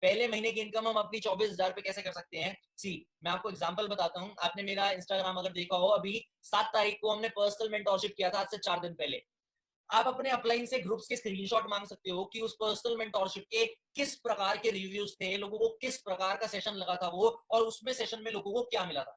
पहले महीने की इनकम हम अपनी 24,000 पे कैसे कर सकते हैं। सी, मैं आपको एग्जांपल बताता हूं। आपने मेरा इंस्टाग्राम अगर देखा हो, अभी 7 तारीख को हमने पर्सनल मेंटोरशिप किया था, आज से 4 दिन पहले। आप अपने अपलाइन से ग्रुप्स के स्क्रीनशॉट मांग सकते हो कि उस पर्सनल मेंटोरशिप के किस प्रकार के रिव्यूज थे, लोगों को किस प्रकार का सेशन लगा था वो, और उसमें सेशन में लोगों को क्या मिला था।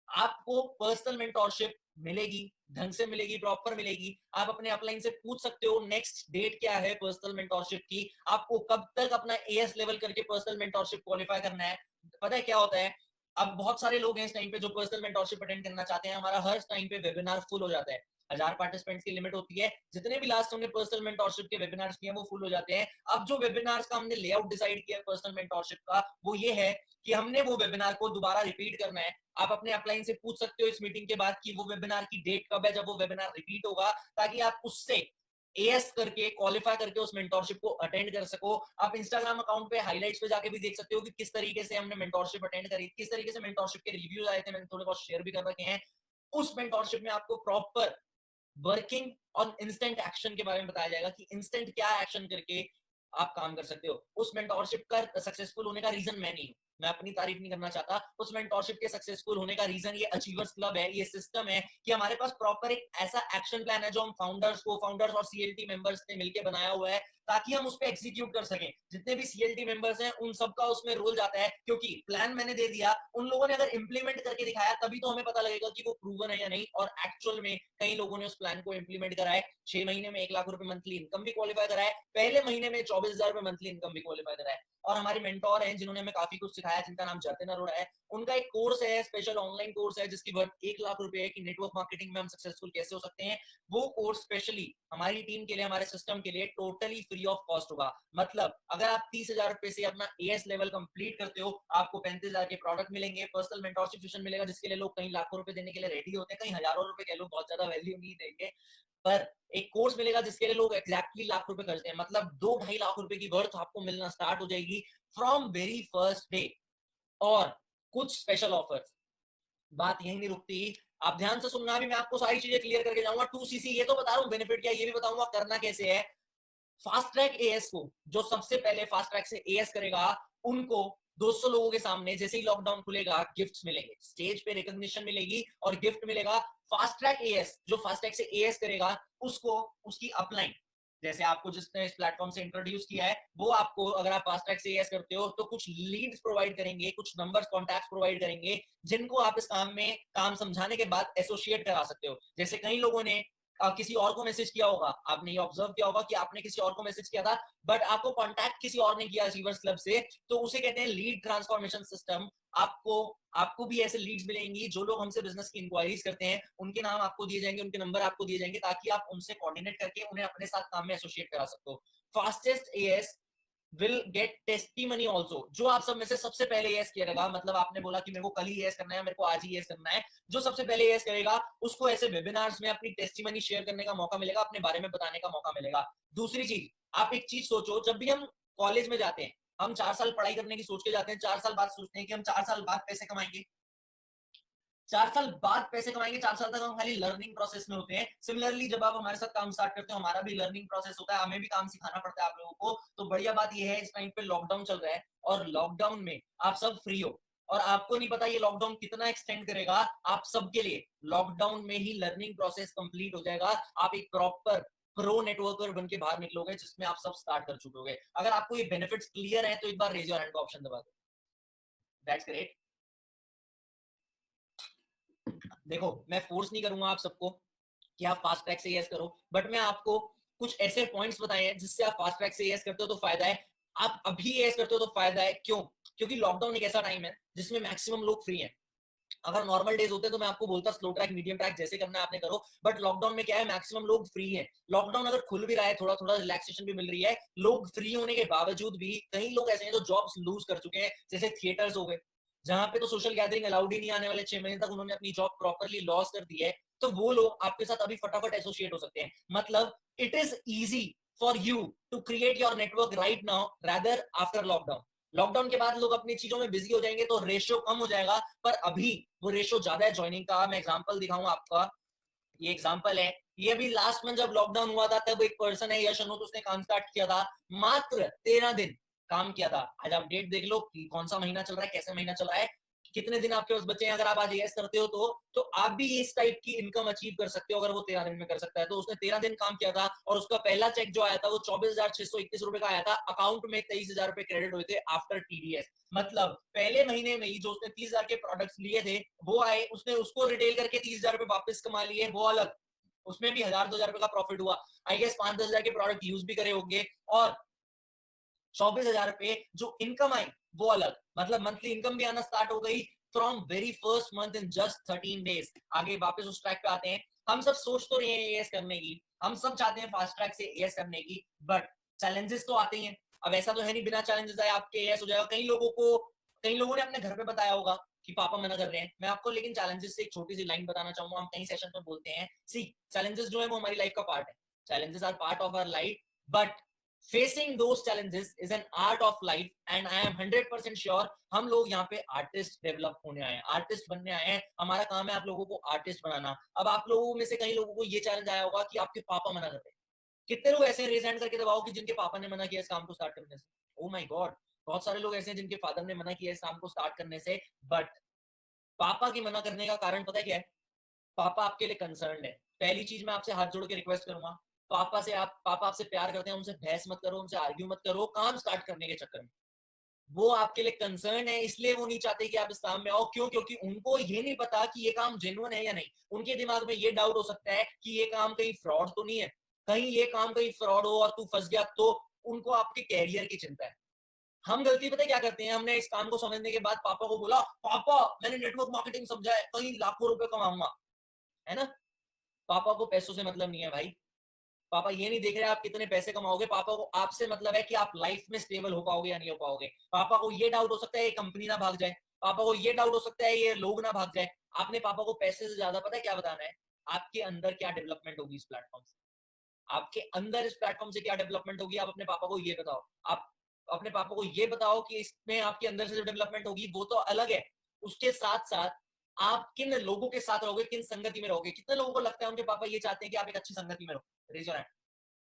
आपको पर्सनल मेंटोरशिप मिलेगी, ढंग से मिलेगी, प्रॉपर मिलेगी। आप अपने अपलाइन से पूछ सकते हो नेक्स्ट डेट क्या है पर्सनल मेंटोरशिप की, आपको कब तक अपना एएस लेवल करके पर्सनल मेंटोरशिप क्वालिफाई करना है। पता है क्या होता है, अब बहुत सारे लोग हैं इस टाइम पे जो पर्सनल मेंटोरशिप अटेंड करना चाहते हैं। हमारा हर टाइम पे वेबिनार फुल हो जाता है, 1000 पार्टिसिपेंट्स की लिमिट होती है। जितने भी लास्ट हमने पर्सनल मेंटोरशिप के वेबिनार्स किए वो फुल हो जाते हैं। अब जो वेबिनार्स का हमने लेआउट डिसाइड किया पर्सनल मेंटोरशिप का, वो ये है कि हमने वो वेबिनार को दोबारा रिपीट करना है। आप अपने अपलाइन से पूछ सकते हो इस मीटिंग के बाद कि वो वेबिनार की डेट कब है जब वो वेबिनार रिपीट होगा, ताकि आप उससे एएस करके क्वालिफाई करके उस मेंटोरशिप को अटेंड कर सको। आप इंस्टाग्राम अकाउंट पे हाइलाइट्स पे जाके भी देख सकते हो कि किस तरीके से हमने मेंटोरशिप अटेंड करी, किस तरीके से मेंटोरशिप के रिव्यूज आए थे, मैंने थोड़े बहुत शेयर भी कर रखे हैं। उस मेंटोरशिप में आपको प्रॉपर वर्किंग और इंस्टेंट एक्शन के बारे में बताया जाएगा कि इंस्टेंट क्या एक्शन करके आप काम कर सकते हो। उस मेंटोरशिप का सक्सेसफुल होने का रीजन मैं नहीं हूं, मैं अपनी तारीफ नहीं करना चाहता। उस मेंटोरशिप के सक्सेसफुल होने का रीजन ये अचीवर्स क्लब है, ये सिस्टम है कि हमारे पास प्रॉपर एक ऐसा एक्शन प्लान है जो हम फाउंडर्स को फाउंडर्स और सीएलटी मेंबर्स ने मिलकर बनाया हुआ है, ताकि हम उस पर एग्जीक्यूट कर सकें। जितने भी सीएलटी मेंबर्स हैं उन सबका उसमें रोल जाता है, क्योंकि प्लान मैंने दे दिया, उन लोगों ने अगर इंप्लीमेंट करके दिखाया तभी तो हमें पता लगेगा कि वो प्रूवन है या नहीं। और एक्चुअल में कई लोगों ने उस प्लान को इंप्लीमेंट करा है, 6 महीने में 1 लाख रुपए मंथली इनकम भी क्वालिफाई करा है, पहले महीने में 24,000 रुपए मंथली इनकम भी क्वालिफाई करा है। और हमारे मेंटोर हैं जिन्होंने हमें काफी कुछ सिखाया, जिनका नाम जतिन अरोड़ा है। उनका एक कोर्स है, स्पेशल ऑनलाइन कोर्स है जिसकी वर्थ 1 लाख रुपए है कि नेटवर्क मार्केटिंग में हम सक्सेसफुल कैसे हो सकते हैं। वो कोर्स स्पेशली हमारी टीम के लिए, हमारे सिस्टम के लिए टोटली फ्री ऑफ कॉस्ट होगा। मतलब अगर आप 30,000 रुपए से अपना एएस लेवल कंप्लीट करते हो, आपको 35,000 के प्रोडक्ट मिलेंगे, पर्सनल मेंटोरशिप सेशन मिलेगा जिसके लिए लोग कई लाखों रुपए देने के लिए रेडी होते हैं, कई हजारों रुपए के लोग बहुत ज्यादा वैल्यू नहीं देंगे। पर एक कोर्स मिलेगा जिसके लिए लोग एग्जैक्टली लाख रुपए करते हैं, मतलब 2-2.5 लाख रुपए की वर्थ आपको मिलना स्टार्ट हो जाएगी फ्रॉम वेरी फर्स्ट डे। और कुछ स्पेशल ऑफर्स, बात यही नहीं रुकती। आप ध्यान से सुनना, भी मैं आपको सारी चीजें क्लियर करके जाऊंगा। 2cc ये तो बता रहा हूँ बेनिफिट क्या, ये भी बताऊंगा करना कैसे है। फास्ट ट्रैक एएस को जो सबसे पहले फास्ट ट्रैक से एएस करेगा, उनको 200 लोगों के सामने जैसे ही लॉकडाउन खुलेगा गिफ्ट्स मिलेंगे, स्टेज पे रिकॉग्निशन मिलेगी और गिफ्ट मिलेगा। फास्ट ट्रैक एएस जो फास्ट ट्रैक से एएस करेगा उसको उसकी अपलाइन, जैसे आपको जिसने इस प्लेटफॉर्म से इंट्रोड्यूस किया है, वो आपको अगर आप फास्ट ट्रैक से एएस करते हो तो कुछ लीड्स प्रोवाइड करेंगे, कुछ नंबर्स कॉन्टैक्ट्स प्रोवाइड करेंगे, जिनको आप इस काम में काम समझाने के बाद एसोसिएट करा सकते हो। जैसे कई लोगों ने किसी और को मैसेज किया होगा, आपने ये ऑब्जर्व किया होगा कि आपने किसी और को मैसेज किया था बट आपको कांटेक्ट किसी और ने किया अचीवर्स क्लब से, तो उसे कहते हैं लीड ट्रांसफॉर्मेशन सिस्टम। आपको आपको भी ऐसे लीड्स मिलेंगी, जो लोग हमसे बिजनेस की इंक्वायरीज करते हैं उनके नाम आपको दिए जाएंगे, उनके नंबर आपको दिए जाएंगे, ताकि आप उनसे कोऑर्डिनेट करके उन्हें अपने साथ काम में एसोसिएट करा सकते हो। Fastest as will get testimony also। जो आप सब में से सबसे पहले एएस करेगा, मतलब आपने बोला कि मेरे को कल ही एएस करना है, मेरे को आज ही एएस करना है, जो सबसे पहले एएस करेगा उसको ऐसे वेबिनार्स में अपनी टेस्टिमनी शेयर करने का मौका मिलेगा, अपने बारे में बताने का मौका मिलेगा। दूसरी चीज, आप एक चीज सोचो, जब भी हम कॉलेज में जाते हैं, हम 4 साल पढ़ाई करने की सोच के जाते हैं, 4 साल बाद सोचते हैं कि हम 4 साल बाद पैसे कमाएंगे, 4 साल बाद पैसे कमाएंगे, 4 साल तक हम खाली लर्निंग प्रोसेस में होते हैं। सिमिलरली जब आप हमारे साथ काम स्टार्ट करते हो, हमारा भी लर्निंग प्रोसेस होता है, हमें भी काम सिखाना पड़ता है आप लोगों को। तो बढ़िया बात यह है, इस टाइम पे लॉकडाउन चल रहा है और लॉकडाउन में आप सब फ्री हो, और आपको नहीं पता ये लॉकडाउन कितना एक्सटेंड करेगा। आप सबके लिए लॉकडाउन में ही लर्निंग प्रोसेस कंप्लीट हो जाएगा, आप एक प्रॉपर प्रो नेटवर्कर बन के बाहर निकलोगे, जिसमें आप सब स्टार्ट कर चुके होगे। अगर आपको ये बेनिफिट्स क्लियर है तो एक बार रेज योर हैंड का ऑप्शन दबा दो। That's great. देखो, मैं फोर्स नहीं करूंगा आप सबको कि आप फास्ट ट्रैक से यस करो, बट मैं आपको कुछ ऐसे पॉइंट्स बताए हैं जिससे आप फास्ट ट्रैक से यस करते हो तो फायदा है, आप अभी यस करते हो तो फायदा है। क्यों? क्योंकि लॉकडाउन एक ऐसा टाइम है जिसमें मैक्सिमम लोग फ्री हैं। अगर नॉर्मल डेज होते तो मैं आपको बोलता स्लो ट्रैक मीडियम ट्रैक जैसे करना है आपने करो, बट लॉकडाउन में क्या है, मैक्सिमम लोग फ्री हैं। लॉकडाउन अगर खुल भी रहा है, थोड़ा थोड़ा रिलैक्सेशन भी मिल रही है, लोग फ्री होने के बावजूद भी कई लोग ऐसे हैं जो जॉब्स लूज कर चुके हैं, जैसे थिएटर्स हो गए, जहां पे तो सोशल गैदरिंग अलाउड ही नहीं, आने वाले 6 महीने तक उन्होंने अपनी जॉब प्रॉपरली लॉस कर दी है। तो वो लोग आपके साथ अभी फटाफट एसोसिएट हो सकते हैं। मतलब it is easy for you to create your network right now rather after lockdown. Lockdown के बाद लोग अपनी चीजों में बिजी हो जाएंगे तो रेशियो कम हो जाएगा, पर अभी वो रेशियो ज्यादा है ज्वाइनिंग का। मैं एग्जांपल दिखाऊंगा आपका, ये एग्जांपल है, ये भी लास्ट मंथ जब लॉकडाउन हुआ था तब एक पर्सन है यश अनूप, उसने काम स्टार्ट किया था, मात्र 13 दिन काम किया था। आज आप डेट देख लो कि कौन सा महीना चल रहा है, कैसे महीना चल रहा है, कितने दिन आपके पास बचे हैं। अगर आप आज यस करते हो तो आप भी इस टाइप की इनकम अचीव कर सकते हो अगर वो 13 दिन में कर सकता है। तो उसने 13 दिन काम किया था और उसका पहला चेक जो आया था वो 24,621 रुपए का आया था। अकाउंट में 23,000 रुपए क्रेडिट हुए थे आफ्टर टीडीएस। मतलब पहले महीने में ही जो उसने 30,000 के प्रोडक्ट्स लिए थे वो आए, उसने उसको रिटेल करके 30,000 रुपए वापस कमा लिए, वो अलग, उसमें भी 1,000-2,000 रुपए का प्रॉफिट हुआ। आई गेस 5-10,000 के प्रोडक्ट यूज भी करे होंगे, और 24,000 रुपए जो इनकम आई वो अलग। मतलब मंथली इनकम भी आना स्टार्ट हो गई from very first month in just 13 days. आगे वापस उस ट्रैक पे आते हैं। हम सब सोच तो रहे हैं एएस करने की, हम सब चाहते हैं फास्ट ट्रैक से एएस करने की, बट चैलेंजेस तो आते ही हैं। अब ऐसा तो है नहीं बिना चैलेंजेस आए आपके एएस हो जाएगा। कई लोगों ने अपने घर पे बताया होगा कि पापा मना कर रहे हैं। मैं आपको लेकिन चैलेंजेस से एक छोटी सी लाइन बताना चाहूंगा, हम कई सेशन में बोलते हैं, सी चैलेंजेस जो है वो हमारी लाइफ का पार्ट है, challenges are part of our life, but facing those challenges is an art of life, and I am 100% sure हम लोग यहाँ पे आर्टिस्ट डेवलप होने आए हैं, आर्टिस्ट बनने आए हैं। हमारा काम है आप लोगों को आर्टिस्ट बनाना। अब आप लोगों में से कई लोगों को ये चैलेंज आया होगा कि आपके पापा मना कर रहे हैं। कितने लोग ऐसे रेज हैंड करके दबाओ कि जिनके पापा ने मना किया इस काम को स्टार्ट करने से? ओ माय गॉड, बहुत सारे लोग ऐसे हैं जिनके फादर ने मना किया इस काम को स्टार्ट करने से। बट पापा की मना करने का कारण पता है क्या है? पापा आपके लिए कंसर्न है। पहली चीज मैं आपसे हाथ जोड़ के रिक्वेस्ट करूंगा, पापा आपसे प्यार करते हैं, उनसे बहस मत करो, उनसे आर्ग्यू मत करो काम स्टार्ट करने के चक्कर में। वो आपके लिए कंसर्न है, इसलिए वो नहीं चाहते कि आप इस काम में आओ। क्यों? क्योंकि उनको ये नहीं पता कि ये काम जेन्युइन है या नहीं। उनके दिमाग में ये डाउट हो सकता है कि ये काम कहीं फ्रॉड तो नहीं है, कहीं ये काम कहीं फ्रॉड हो और तू फंस गया तो। उनको आपके कैरियर की चिंता है। हम गलती पता है क्या करते हैं, हमने इस काम को समझने के बाद पापा को बोला, पापा मैंने नेटवर्क मार्केटिंग समझा है, कहीं लाखों रुपए कमाऊंगा, है ना? पापा को पैसों से मतलब नहीं है भाई। पापा ये नहीं देख रहे आप कितने पैसे कमाओगे, पापा को आपसे मतलब है कि आप लाइफ में स्टेबल हो पाओगे या नहीं हो पाओगे। पापा को ये डाउट हो सकता है ये कंपनी ना भाग जाए, पापा को ये डाउट हो सकता है ये लोग ना भाग जाए। आपने पापा को पैसे से ज्यादा पता है क्या बताना है? आपके अंदर क्या डेवलपमेंट होगी इस प्लेटफॉर्म से, आपके अंदर इस प्लेटफॉर्म से क्या डेवलपमेंट होगी, आप अपने पापा को ये बताओ। आप अपने पापा को ये बताओ कि इसमें आपके अंदर से जो डेवलपमेंट होगी वो तो अलग है। उसके साथ साथ आप किन लोगों के साथ रहोगे, किन संगति में रहोगे। कितने लोगों को लगता है उनके पापा ये चाहते हैं कि आप एक अच्छी संगति में रहो? Raise your hand.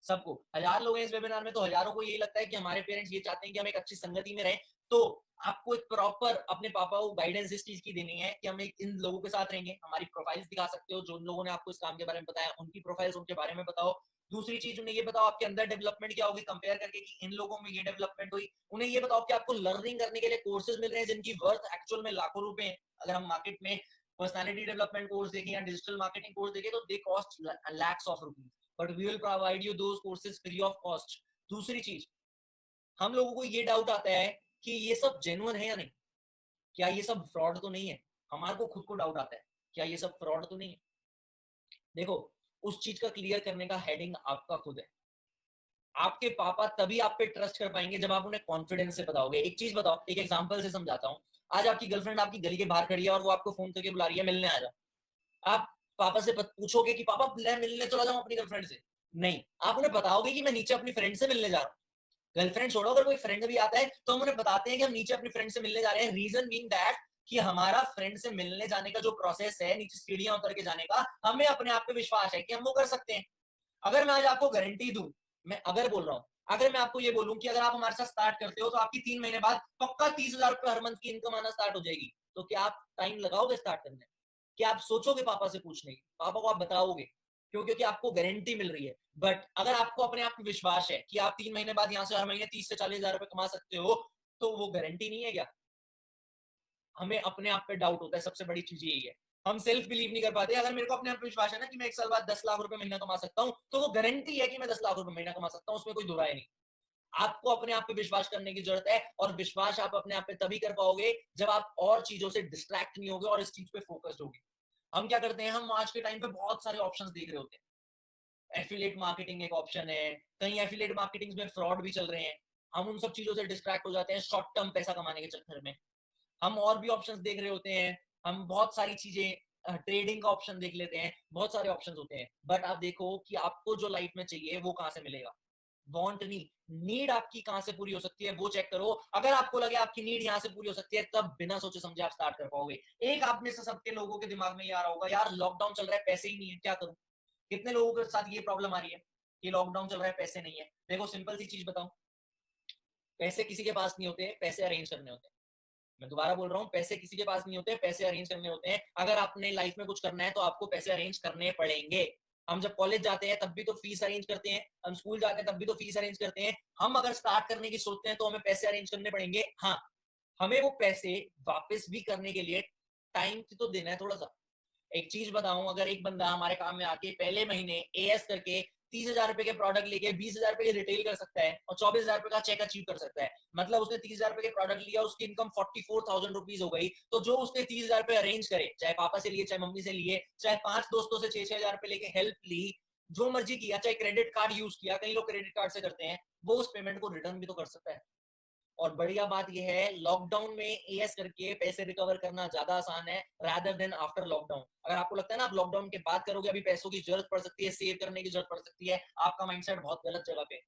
सबको, 1000 लोग हैं इस वेबिनार में, तो हजारों को यही लगता है कि हमारे पेरेंट्स ये चाहते हैं कि हम एक अच्छी संगति में रहें। तो आपको एक प्रॉपर अपने पापा को गाइडेंस इस चीज की देनी है कि हम एक इन लोगों के साथ रहेंगे। हमारी प्रोफाइल्स दिखा सकते हो, जो लोगों ने आपको इस काम के बारे में बताया उनकी प्रोफाइल्स उनके बारे में बताओ। दूसरी चीज उन्हें ये बताओ आपके अंदर डेवलपमेंट क्या होगी कंपेयर करके कि इन लोगों में ये डेवलपमेंट हुई। उन्हें ये बताओ कि आपको लर्निंग करने के लिए कोर्सेज मिल रहे हैं जिनकी वर्थ एक्चुअल में लाखों रुपए हैं। अगर हम मार्केट में पर्सनालिटी डेवलपमेंट कोर्स देखें या डिजिटल मार्केटिंग कोर्स देखें तो they cost lakhs of rupees, but we will provide you those courses free of cost. दूसरी चीज, हम लोगों को ये डाउट आता है कि ये सब जेन्युइन है या नहीं, क्या ये सब फ्रॉड तो नहीं है। हमारे को खुद को डाउट आता है क्या ये सब फ्रॉड तो नहीं है। देखो, उस चीज का क्लियर करने का हेडिंग आपका खुद है। आपके पापा तभी आप पे ट्रस्ट कर पाएंगे जब आप उन्हें कॉन्फिडेंस से बताओगे। एक चीज बताओ, एक एग्जांपल से समझाता हूँ। आज आपकी गर्लफ्रेंड आपकी गली के बाहर खड़ी है और वो आपको फोन करके बुला रही है मिलने आ जाओ। आप पापा से पूछोगे कि पापा मैं मिलने चला जाऊं अपनी गर्लफ्रेंड से? नहीं, आप उन्हें बताओगे कि मैं नीचे अपनी फ्रेंड से मिलने जा रहा हूँ। गर्लफ्रेंड छोड़ो, अगर कोई फ्रेंड भी आता है तो हम उन्हें बताते हैं कि हम नीचे अपनी फ्रेंड से मिलने जा रहे हैं। रीजन बीइंग दैट कि हमारा फ्रेंड से मिलने जाने का जो प्रोसेस है, नीचे सीढ़ियां उतर के जाने का, हमें अपने आप पे विश्वास है कि हम वो कर सकते हैं। अगर मैं आज आपको गारंटी दूं, मैं अगर बोल रहा हूँ, अगर मैं आपको ये बोलूं कि अगर आप हमारे साथ स्टार्ट करते हो तो आपकी 3 महीने बाद पक्का 30,000 रुपए हर मंथ की इनकम आना स्टार्ट हो जाएगी, तो क्या आप टाइम लगाओगे स्टार्ट करने? क्या आप सोचोगे पापा से पूछने की? पापा को आप बताओगे? क्यों? क्योंकि आपको गारंटी मिल रही है। बट अगर आपको अपने आप पे विश्वास है कि आप 3 महीने बाद यहाँ से हर महीने 30 से 40,000 रुपए कमा सकते हो, तो वो गारंटी नहीं है क्या? हमें अपने आप पे डाउट होता है, सबसे बड़ी चीज यही है। हम सेल्फ बिलीव नहीं कर पाते। अगर मेरे को अपने आप पे विश्वास है ना कि मैं 1 साल बाद 10 लाख रुपए महीना कमा सकता हूँ, तो वो गारंटी है कि मैं 10 लाख रुपए महीना कमा सकता हूँ, उसमें कोई दुराय नहीं। आपको अपने आप पे विश्वास करने की जरूरत है, और विश्वास आप अपने आप पे तभी कर पाओगे जब आप और चीजों से डिस्ट्रैक्ट नहीं होगे और इस चीज पे फोकस्ड होगे। हम क्या करते हैं, हम आज के टाइम पे बहुत सारे ऑप्शंस देख रहे होते हैं। एफिलिएट मार्केटिंग एक ऑप्शन है, कहीं एफिलिएट मार्केटिंग में फ्रॉड भी चल रहे हैं। हम उन सब चीजों से डिस्ट्रैक्ट हो जाते हैं शॉर्ट टर्म पैसा कमाने के चक्कर में। हम और भी ऑप्शंस देख रहे होते हैं, हम बहुत सारी चीजें ट्रेडिंग का ऑप्शन देख लेते हैं, बहुत सारे ऑप्शंस होते हैं, बट आप देखो कि आपको जो लाइफ में चाहिए वो कहां से मिलेगा। वांट नहीं, नीड आपकी कहां से पूरी हो सकती है वो चेक करो। अगर आपको लगे आपकी नीड यहां से पूरी हो सकती है, तब बिना सोचे समझे आप स्टार्ट कर पाओगे। एक आप में से सबके लोगों के दिमाग में ये आ रहा होगा, यार लॉकडाउन चल रहा है, पैसे ही नहीं है, क्या करूं। कितने लोगों के साथ ये प्रॉब्लम आ रही है कि लॉकडाउन चल रहा है, पैसे नहीं है। देखो सिंपल सी चीज बताऊं, पैसे किसी के पास नहीं होते, पैसे अरेंज करने होते हैं। मैं दोबारा बोल रहा हूँ, पैसे किसी के पास नहीं होते, पैसे अरेंज करने होते हैं। अगर आपने लाइफ में कुछ करना है तो आपको पैसे अरेंज करने पड़ेंगे। हम जब कॉलेज जाते हैं तब भी तो फीस अरेंज करते हैं, हम स्कूल जाते हैं तब भी तो फीस अरेंज करते हैं। हम अगर स्टार्ट करने की सोचते हैं तो हमें पैसे अरेंज करने पड़ेंगे। हाँ, हमें वो पैसे वापस भी करने के लिए टाइम तो देना है थोड़ा सा। एक चीज बताऊं, अगर एक बंदा हमारे काम में आके पहले महीने एएस करके 30,000 रुपए के प्रोडक्ट लेके 20,000 रुपए के रिटेल कर सकता है और 24,000 रुपए का चेक अचीव कर सकता है, मतलब उसने 30,000 रुपए के प्रोडक्ट लिया, उसकी इनकम 44,000 रुपीज हो गई। तो जो उसने 30,000 रुपए अरेंज करे, चाहे पापा से लिए, चाहे मम्मी से लिए, चाहे 5 दोस्तों से 6,000 रुपए लेके हेल्प ली, जो मर्जी किया, चाहे क्रेडिट कार्ड यूज किया, कई लोग क्रेडिट कार्ड से करते हैं, वो उस पेमेंट को रिटर्न भी तो कर सकता है। और बढ़िया बात यह है, लॉकडाउन में एएस करके पैसे रिकवर करना ज्यादा आसान है रादर देन आफ्टर लॉकडाउन। अगर आपको लगता है ना आप लॉकडाउन के बाद करोगे, अभी पैसों की जरूरत पड़ सकती है, सेव करने की जरूरत पड़ सकती है, आपका माइंडसेट बहुत गलत जगह पे।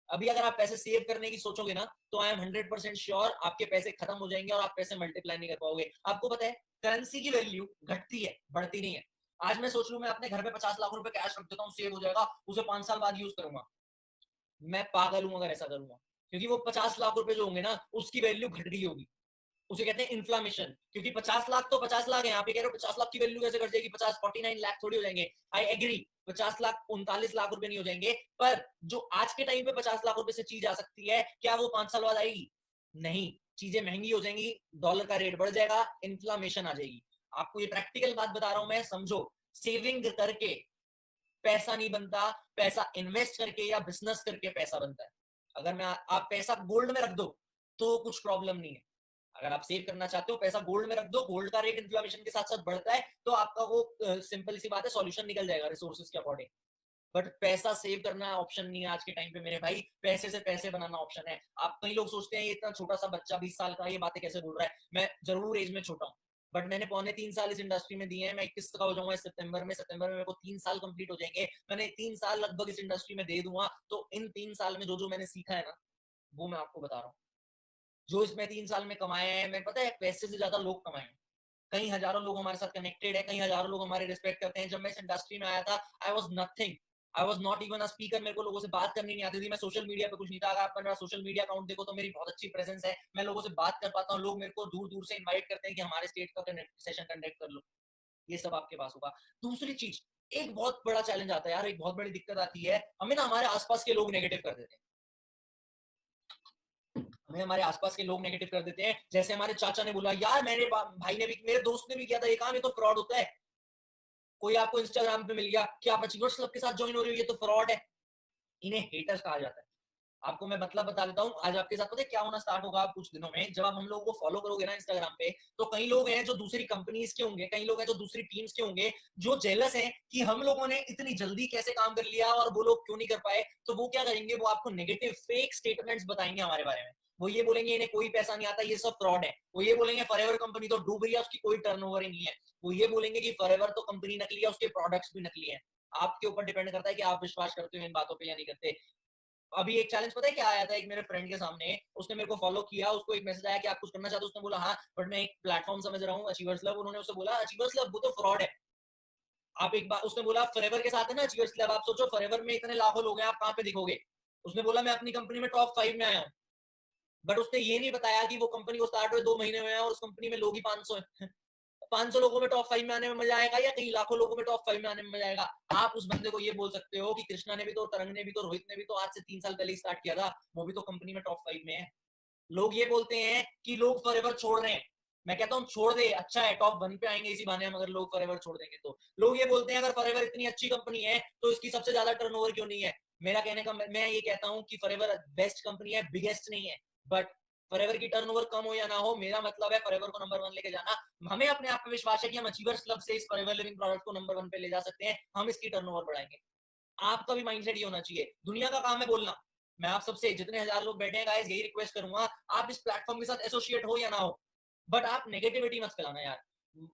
अभी अगर आप पैसे सेव करने की सोचोगे ना, तो आई एम 100% श्योर आपके पैसे खत्म हो जाएंगे और आप पैसे मल्टीप्लाई नहीं कर पाओगे। आपको पता है करेंसी की वैल्यू घटती है, बढ़ती नहीं है। आज मैं सोच लूं मैं अपने घर पे 50 लाख रुपए कैश रख देता हूँ, सेव हो जाएगा, उसे 5 साल बाद यूज करूंगा, मैं पागल हूं अगर ऐसा करूंगा। क्योंकि वो 50 लाख रुपए जो होंगे ना, उसकी वैल्यू घट गई होगी। उसे कहते हैं इन्फ्लामेशन। क्योंकि 50 लाख तो 50 लाख है, यहाँ पे कह रहे हो 50 लाख की वैल्यू कैसे घट जाएगी, 49 लाख थोड़ी हो जाएंगे। आई एग्री, 50 लाख 39 लाख रुपए नहीं हो जाएंगे, पर जो आज के टाइम पे 50 लाख रुपए से चीज आ सकती है, क्या वो 5 साल बाद आएगी? नहीं, चीजें महंगी हो जाएंगी, डॉलर का रेट बढ़ जाएगा, इन्फ्लामेशन आ जाएगी। आपको ये प्रैक्टिकल बात बता रहा हूं मैं, समझो। सेविंग करके पैसा नहीं बनता, पैसा इन्वेस्ट करके या बिजनेस करके पैसा बनता है। अगर मैं आप पैसा गोल्ड में रख दो तो कुछ प्रॉब्लम नहीं है। अगर आप सेव करना चाहते हो, पैसा गोल्ड में रख दो, गोल्ड का रेट इन्फ्लेशन के साथ साथ बढ़ता है, तो आपका वो सिंपल सी बात है, सॉल्यूशन निकल जाएगा रिसोर्सेज के अकॉर्डिंग। बट पैसा सेव करना ऑप्शन नहीं है आज के टाइम पे मेरे भाई, पैसे से पैसे बनाना ऑप्शन है। आप कई लोग सोचते हैं ये इतना छोटा सा बच्चा 20 साल का ये बातें कैसे बोल रहा है। मैं जरूर एज में छोटा हूँ, बट मैंने 3.25 साल इस इंडस्ट्री में दिए हैं। मैं 21 का हो जाऊंगा इस सितंबर में मेरे को 3 साल कंप्लीट हो जाएंगे। मैंने 3 साल लगभग इस इंडस्ट्री में दे दूंगा, तो इन 3 साल में जो जो मैंने सीखा है ना, वो मैं आपको बता रहा हूँ। जो इसमें 3 साल में कमाया है, मैं पता है पैसे से ज्यादा लोग कमाए हैं। कई हजारों लोग हमारे साथ कनेक्टेड है, कई हजारों लोग हमारे रिस्पेक्ट करते हैं। जब मैं इस इंडस्ट्री में आया था, I was nothing, I was not even a speaker. मेरे को लोगों से बात करनी नहीं आती थी, मैं सोशल मीडिया पे कुछ नहीं था। अगर आप मेरा सोशल मीडिया अकाउंट देखो तो मेरी बहुत अच्छी प्रेजेंस है, मैं लोगों से बात कर पाता हूँ, लोग मेरे को दूर दूर से इन्वाइट करते हैं कि हमारे स्टेट का सेशन कंडक्ट कर लो। ये सब आपके पास होगा। दूसरी चीज, एक बहुत बड़ा चैलेंज आता है यार, एक बहुत बड़ी दिक्कत आती है, हमें ना हमारे आसपास के लोग नेगेटिव कर देते हैं। हमें हमारे आसपास के लोग नेगेटिव कर देते हैं। जैसे हमारे चाचा ने बोला, यार मेरे भाई ने भी, मेरे दोस्त ने भी किया था ये काम, ये तो फ्रॉड होता है। कोई आपको इंस्टाग्राम पे मिल गया कि आप अचीवर्स क्लब के साथ ज्वाइन हो रहे हो, ये तो फ्रॉड है। इन्हें हेटर्स कहा जाता है। आपको मैं मतलब बता देता हूँ, आज आपके साथ पता है क्या होना स्टार्ट होगा कुछ दिनों में, जब आप हम लोगों को फॉलो करोगे ना इंस्टाग्राम पे, तो कई लोग हैं जो दूसरी कंपनीज के होंगे, कई लोग हैं जो दूसरी टीम्स के होंगे, जो जेलस हैं कि हम लोगों ने इतनी जल्दी कैसे काम कर लिया और वो लोग क्यों नहीं कर पाए। तो वो क्या करेंगे, वो आपको नेगेटिव फेक स्टेटमेंट्स बताएंगे हमारे बारे में। वो ये बोलेंगे इन्हें कोई पैसा नहीं आता, ये सब फ्रॉड है। वो ये बोलेंगे फॉरएवर कंपनी तो डूब रही है, उसकी कोई टर्नओवर ही नहीं है। वो ये बोलेंगे कि फॉरएवर तो कंपनी नकली है, उसके प्रोडक्ट्स भी नकली है। आपके ऊपर डिपेंड करता है कि आप विश्वास करते हो इन बातों पे या नहीं करते। अभी एक चैलेंज पता है क्या आया था, एक मेरे फ्रेंड के सामने, उसने मेरे को फॉलो किया, उसको एक मैसेज आया कि आप कुछ करना चाहते हो, उसने बोला हाँ, बट मैं एक प्लेटफॉर्म समझ रहा हूँ अचीवर्स क्लब। उन्होंने उससे बोला अचीवर्स क्लब वो तो फ्रॉड है। आप एक बार, उसने बोला फॉरएवर के साथ है ना अचीवर्स क्लब, आप सोचो फॉरएवर में इतने लाखों लोग हैं, आप कहाँ पे दिखोगे। उसने बोला मैं अपनी कंपनी में टॉप 5 में आया हूँ। बट उसने ये नहीं बताया कि वो कंपनी को स्टार्ट हुए 2 महीने में है और उस कंपनी में लोग ही 500 है। 500 लोगों में टॉप 5 में आने में मजा आएगा या कहीं लाखों लोगों में टॉप 5 में आने में मजा आएगा। आप उस बंदे को ये बोल सकते हो कि कृष्णा ने भी तो, तरंग ने भी तो, रोहित ने भी तो आज से 3 साल पहले स्टार्ट किया था, वो भी तो कंपनी में टॉप 5 में है। लोग ये बोलते हैं कि लोग फॉरएवर छोड़ रहे हैं। मैं कहता हूँ छोड़ दे, अच्छा है, टॉप 1 पे आएंगे इसी बहाने हम, अगर लोग फॉरएवर छोड़ देंगे तो। लोग ये बोलते हैं अगर फॉरएवर इतनी अच्छी कंपनी है तो इसकी सबसे ज्यादा टर्नओवर क्यों नहीं है। मेरा कहने का, मैं ये कहता हूँ कि फॉरएवर बेस्ट कंपनी है, बिगेस्ट नहीं है, बट फॉरएवर की टर्नओवर कम हो या ना हो, मेरा मतलब है फॉरएवर को नंबर 1 लेके जाना। हमें अपने आप पे विश्वास है कि हम अचीवर्स क्लब से इस फॉरएवर लिविंग प्रोडक्ट को नंबर 1 पे ले जा सकते हैं, हम इसकी टर्नओवर बढ़ाएंगे। आपका भी माइंडसेट ये होना चाहिए। दुनिया का काम है बोलना। मैं आप सबसे, जितने हजार लोग बैठे हैं गाइस, यही रिक्वेस्ट करूंगा, आप इस प्लेटफॉर्म के साथ एसोसिएट हो या ना हो, बट आप नेगेटिविटी मत फैलाना यार।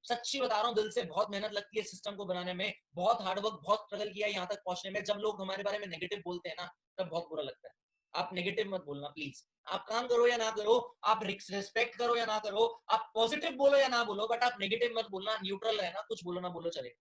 सच्ची बता रहा हूँ, दिल से बहुत मेहनत लगती है सिस्टम को बनाने में, बहुत हार्डवर्क, बहुत स्ट्रगल किया है यहाँ तक पहुंचने में। जब लोग हमारे बारे में नेगेटिव बोलते हैं ना, तब बहुत बुरा लगता है। आप नेगेटिव मत बोलना प्लीज। आप काम करो या ना करो, आप रिस्पेक्ट करो या ना करो, आप पॉजिटिव बोलो या ना बोलो, बट आप नेगेटिव मत बोलना, न्यूट्रल रहना, कुछ बोलो ना बोलो चले।